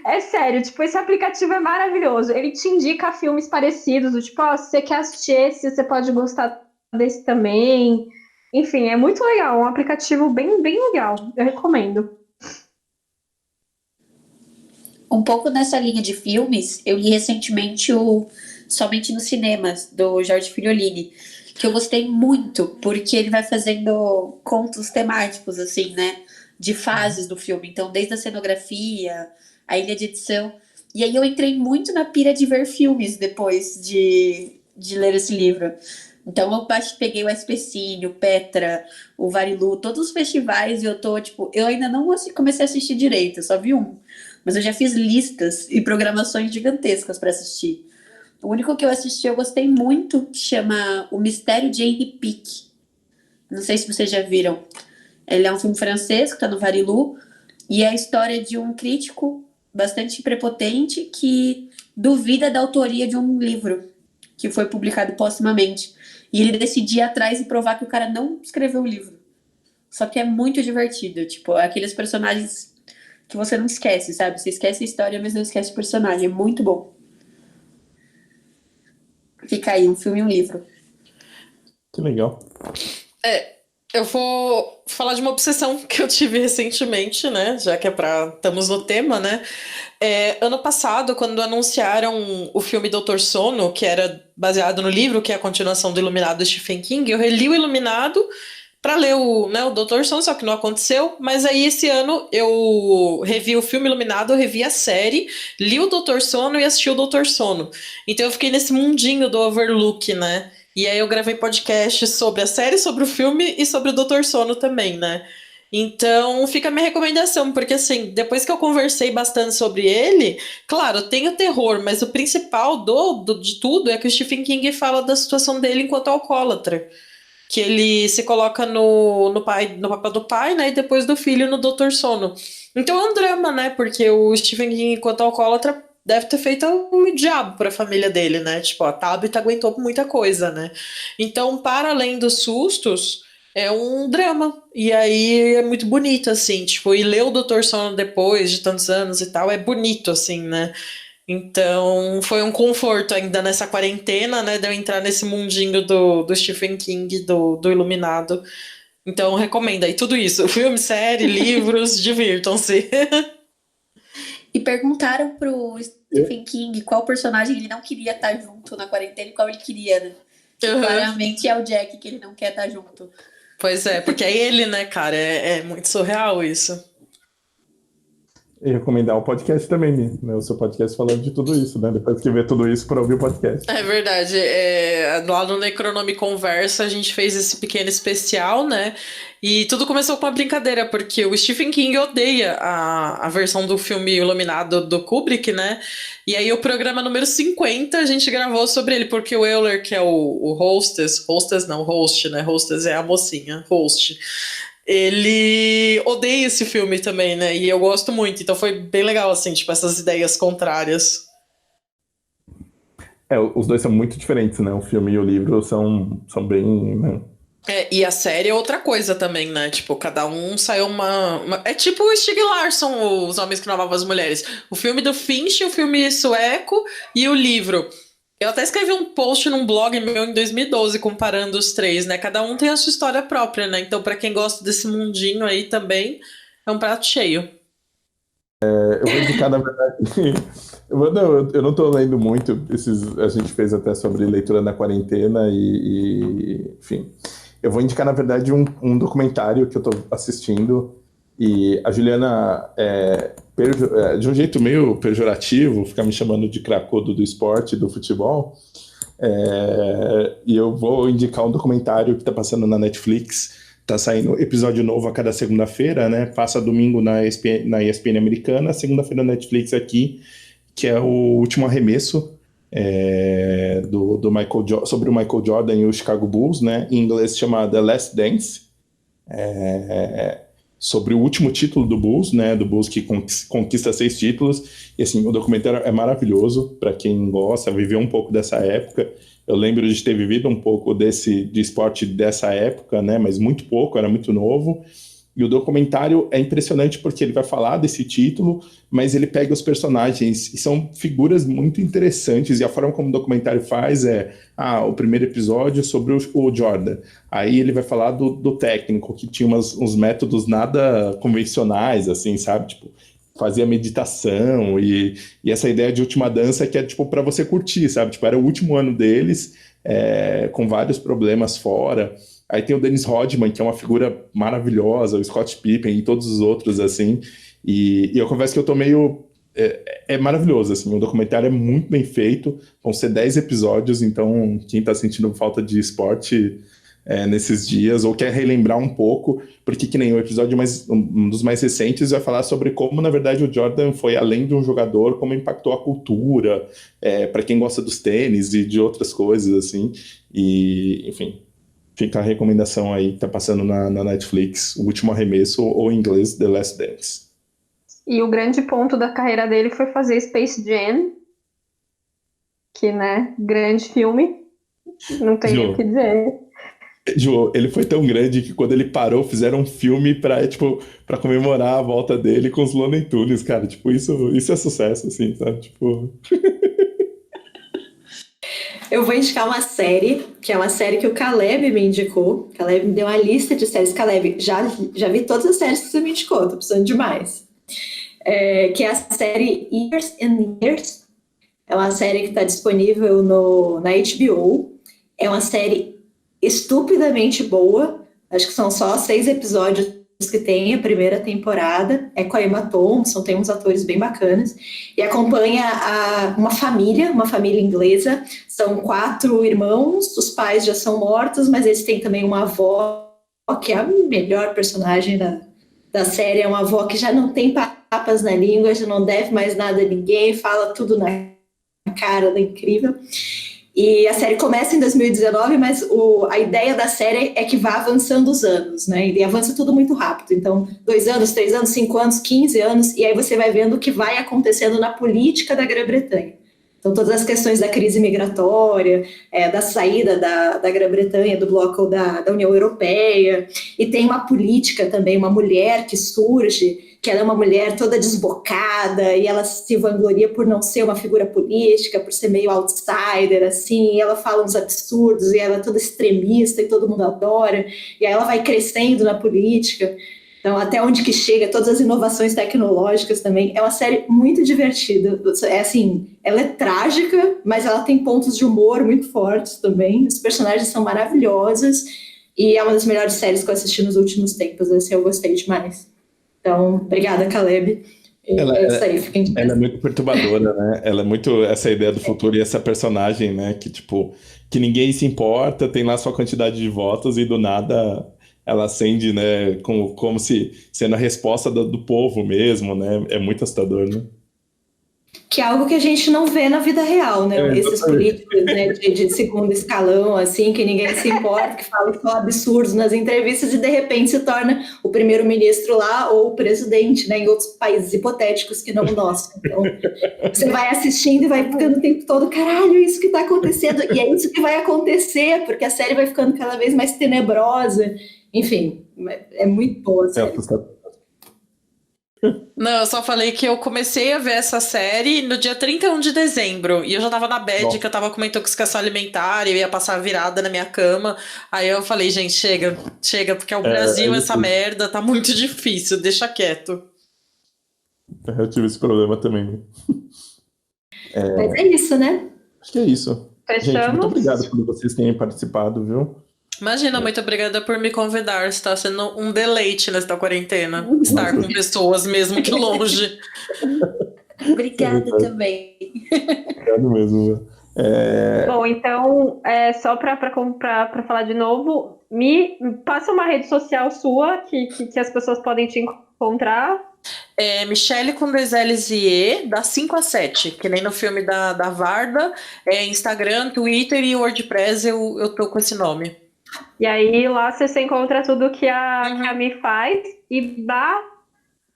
É sério, tipo, esse aplicativo é maravilhoso. Ele te indica filmes parecidos, do tipo, ó, se você quer assistir esse, você pode gostar desse também. Enfim, é muito legal, um aplicativo bem, bem legal. Eu recomendo. Um pouco nessa linha de filmes, eu li recentemente o Somente nos Cinemas, do Jorge Filiolini, que eu gostei muito, porque ele vai fazendo contos temáticos, assim, né? De fases do filme. Então, desde a cenografia, a ilha de edição. E aí eu entrei muito na pira de ver filmes depois de ler esse livro. Então eu peguei o SPCine, o Petra, o Varilu, todos os festivais e eu tô, tipo, eu ainda não comecei a assistir direito, eu só vi um. Mas eu já fiz listas e programações gigantescas para assistir. O único que eu assisti eu gostei muito, chama O Mistério de Henri Pique. Não sei se vocês já viram. Ele é um filme francês que tá no Varilu e é a história de um crítico bastante prepotente que duvida da autoria de um livro que foi publicado póstumamente. E ele decidia ir atrás e provar que o cara não escreveu o livro. Só que é muito divertido. Tipo, é aqueles personagens que você não esquece, sabe? Você esquece a história, mas não esquece o personagem. É muito bom. Fica aí, um filme e um livro. Que legal. Eu vou falar de uma obsessão que eu tive recentemente, né? Já que estamos no tema, né? Ano passado, quando anunciaram o filme Doutor Sono, que era baseado no livro, que é a continuação do Iluminado do Stephen King, eu reli o Iluminado para ler o Doutor Sono, só que não aconteceu. Mas aí esse ano eu revi o filme Iluminado, eu revi a série, li o Doutor Sono e assisti o Doutor Sono. Então eu fiquei nesse mundinho do Overlook, né? E aí eu gravei podcast sobre a série, sobre o filme e sobre o Doutor Sono também, né? Então fica a minha recomendação, porque assim, depois que eu conversei bastante sobre ele, claro, tem o terror, mas o principal de tudo é que o Stephen King fala da situação dele enquanto alcoólatra. Que ele se coloca no papel do pai, né? E depois do filho no Doutor Sono. Então é um drama, né? Porque o Stephen King, enquanto alcoólatra, deve ter feito um diabo pra família dele, né? Tipo, a Tabitha aguentou muita coisa, né? Então, para além dos sustos, é um drama. E aí é muito bonito, assim, tipo, e ler o Doutor Sono depois de tantos anos e tal, é bonito, assim, né? Então, foi um conforto ainda nessa quarentena, né, de eu entrar nesse mundinho do Stephen King, do Iluminado. Então, recomendo aí tudo isso. Filme, série, livros, divirtam-se. E perguntaram pro Stephen King qual personagem ele não queria estar junto na quarentena e qual ele queria, né? Claramente é o Jack que ele não quer estar junto. Pois é, porque é ele, né, cara? É muito surreal isso. E recomendar o podcast também, né? O seu podcast falando de tudo isso, né? Depois que ver tudo isso para ouvir o podcast. É verdade. Lá no Necronome Conversa a gente fez esse pequeno especial, né? E tudo começou com uma brincadeira, porque o Stephen King odeia a versão do filme Iluminado do Kubrick, né? E aí o programa número 50 a gente gravou sobre ele, porque o Euler, que é o host, né? Hostess é a mocinha, host. Ele odeia esse filme também, né? E eu gosto muito, então foi bem legal, assim, tipo, essas ideias contrárias. Os dois são muito diferentes, né? O filme e o livro são bem, né? E a série é outra coisa também, né? Tipo, cada um saiu É tipo o Stieg Larsson, Os Homens que Não Amavam as Mulheres. O filme do Finch, o filme sueco e o livro. Eu até escrevi um post num blog meu em 2012 comparando os três, né? Cada um tem a sua história própria, né? Então, pra quem gosta desse mundinho aí também, é um prato cheio. Eu vou indicar, na verdade. Eu não tô lendo muito. A gente fez até sobre leitura na quarentena enfim. Eu vou indicar, na verdade, um documentário que eu tô assistindo. E a Juliana, de um jeito meio pejorativo, fica me chamando de cracudo do esporte, do futebol. E eu vou indicar um documentário que está passando na Netflix. Está saindo episódio novo a cada segunda-feira, né? Passa domingo na ESPN americana, segunda-feira na Netflix aqui, que é o Último Arremesso, sobre o Michael Jordan e o Chicago Bulls, né? Em inglês chama The Last Dance. sobre o último título do Bulls, né, do Bulls que conquista 6 títulos, e assim, o documentário é maravilhoso para quem gosta, viveu um pouco dessa época. Eu lembro de ter vivido um pouco de esporte dessa época, né, mas muito pouco, era muito novo. E o documentário é impressionante porque ele vai falar desse título, mas ele pega os personagens e são figuras muito interessantes. E a forma como o documentário faz o primeiro episódio sobre o Jordan. Aí ele vai falar do técnico, que tinha uns métodos nada convencionais, assim, sabe? Tipo, fazia meditação e essa ideia de última dança que é, tipo, para você curtir, sabe? Tipo, era o último ano deles, com vários problemas fora. Aí tem o Dennis Rodman, que é uma figura maravilhosa, o Scott Pippen e todos os outros, assim. E eu confesso que eu tô meio... É maravilhoso, assim. O documentário é muito bem feito. Vão ser 10 episódios, então quem tá sentindo falta de esporte nesses dias, ou quer relembrar um pouco, porque que nem o episódio um dos mais recentes vai falar sobre como, na verdade, o Jordan foi além de um jogador, como impactou a cultura, para quem gosta dos tênis e de outras coisas, assim. E, enfim... Fica a recomendação aí que tá passando na Netflix, O Último Arremesso, ou em inglês, The Last Dance. E o grande ponto da carreira dele foi fazer Space Jam, que, né, grande filme, não tem o que dizer. Ju, ele foi tão grande que quando ele parou, fizeram um filme pra comemorar a volta dele com os Looney Tunes, cara. Tipo, isso é sucesso, assim, sabe? Tipo... Eu vou indicar uma série, que é uma série que o Caleb me indicou. O Caleb me deu uma lista de séries. Caleb, já vi todas as séries que você me indicou, tô precisando de mais. Que é a série Years and Years. É uma série que está disponível na HBO. É uma série estupidamente boa. Acho que são só 6 episódios que tem a primeira temporada. É com a Emma Thompson, tem uns atores bem bacanas. E acompanha uma família inglesa. São 4 irmãos, os pais já são mortos, mas eles têm também uma avó, que é a melhor personagem da série. É uma avó que já não tem papas na língua, já não deve mais nada a ninguém, fala tudo na cara, ela é incrível. E a série começa em 2019, mas a ideia da série é que vá avançando os anos, né? E avança tudo muito rápido. Então, 2 anos, 3 anos, 5 anos, 15 anos, e aí você vai vendo o que vai acontecendo na política da Grã-Bretanha. Então, todas as questões da crise migratória, da saída da Grã-Bretanha do bloco da União Europeia, e tem uma política também, uma mulher que surge, que ela é uma mulher toda desbocada, e ela se vangloria por não ser uma figura política, por ser meio outsider, assim, e ela fala uns absurdos, e ela é toda extremista, e todo mundo adora, e aí ela vai crescendo na política. Então, até onde que chega, todas as inovações tecnológicas também. É uma série muito divertida. Ela é trágica, mas ela tem pontos de humor muito fortes também. Os personagens são maravilhosos, e é uma das melhores séries que eu assisti nos últimos tempos. Assim, eu gostei demais. Então, obrigada, Caleb. Ela é muito perturbadora, né? Ela é muito essa ideia do futuro e essa personagem, né? Que, tipo, que ninguém se importa, tem lá sua quantidade de votos e do nada ela acende, né? Como se sendo a resposta do povo mesmo, né? É muito assustador, né? Que é algo que a gente não vê na vida real, né? Esses políticos, né, de segundo escalão, assim, que ninguém se importa, que falam só absurdos nas entrevistas e de repente se torna o primeiro-ministro lá ou o presidente, né, em outros países hipotéticos que não o nosso. Então, você vai assistindo e vai ficando o tempo todo, caralho, isso que tá acontecendo. E é isso que vai acontecer, porque a série vai ficando cada vez mais tenebrosa. Enfim, é muito boa a série. Não, eu só falei que eu comecei a ver essa série no dia 31 de dezembro. E eu já tava na bad, que eu tava com uma intoxicação alimentar, e eu ia passar virada na minha cama. Aí eu falei, gente, chega, porque é o Brasil, essa merda, tá muito difícil, deixa quieto. Eu tive esse problema também. Mas é isso, né? Acho que é isso. Fechamos. Gente, muito obrigado por vocês terem participado, viu? Imagina, muito obrigada por me convidar. Está sendo um deleite nesta quarentena. Estar com pessoas mesmo que longe. Obrigada também. Obrigado mesmo. Bom, então, só para falar de novo, me passa uma rede social sua que as pessoas podem te encontrar. Michele com 2 L's e E, da 5 a 7, que nem no filme da Varda. Instagram, Twitter e WordPress eu tô com esse nome. E aí lá você encontra tudo que a Mi faz. E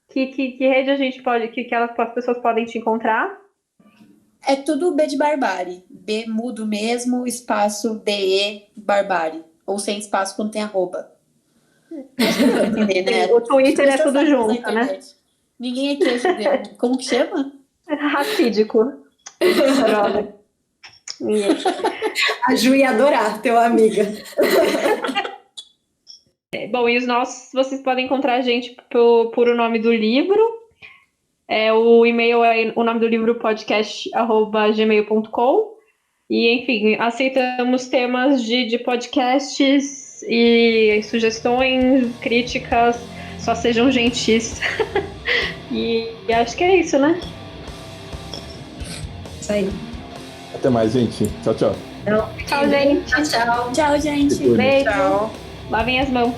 que rede a gente pode, que as pessoas podem te encontrar? É tudo B de Barbárie. B mudo mesmo, espaço DE Barbárie. Ou sem espaço quando tem arroba. Acho que vai entender, né? O Twitter é tudo Pessoas junto, na né? internet. Ninguém é queixo dele. Como que chama? Racídico. Droga. Ninguém. A Ju ia adorar, teu amiga. Bom, e os nossos, vocês podem encontrar a gente por o nome do livro. O e-mail é o nome do livro podcast@gmail.com. E, enfim, aceitamos temas de podcasts e sugestões, críticas, só sejam gentis. E acho que é isso, né? Isso aí. Até mais, gente. Tchau, tchau. Tchau, gente. Tchau, tchau. Tchau, gente. Se cuidem. Beijo. Tchau. Lavem as mãos.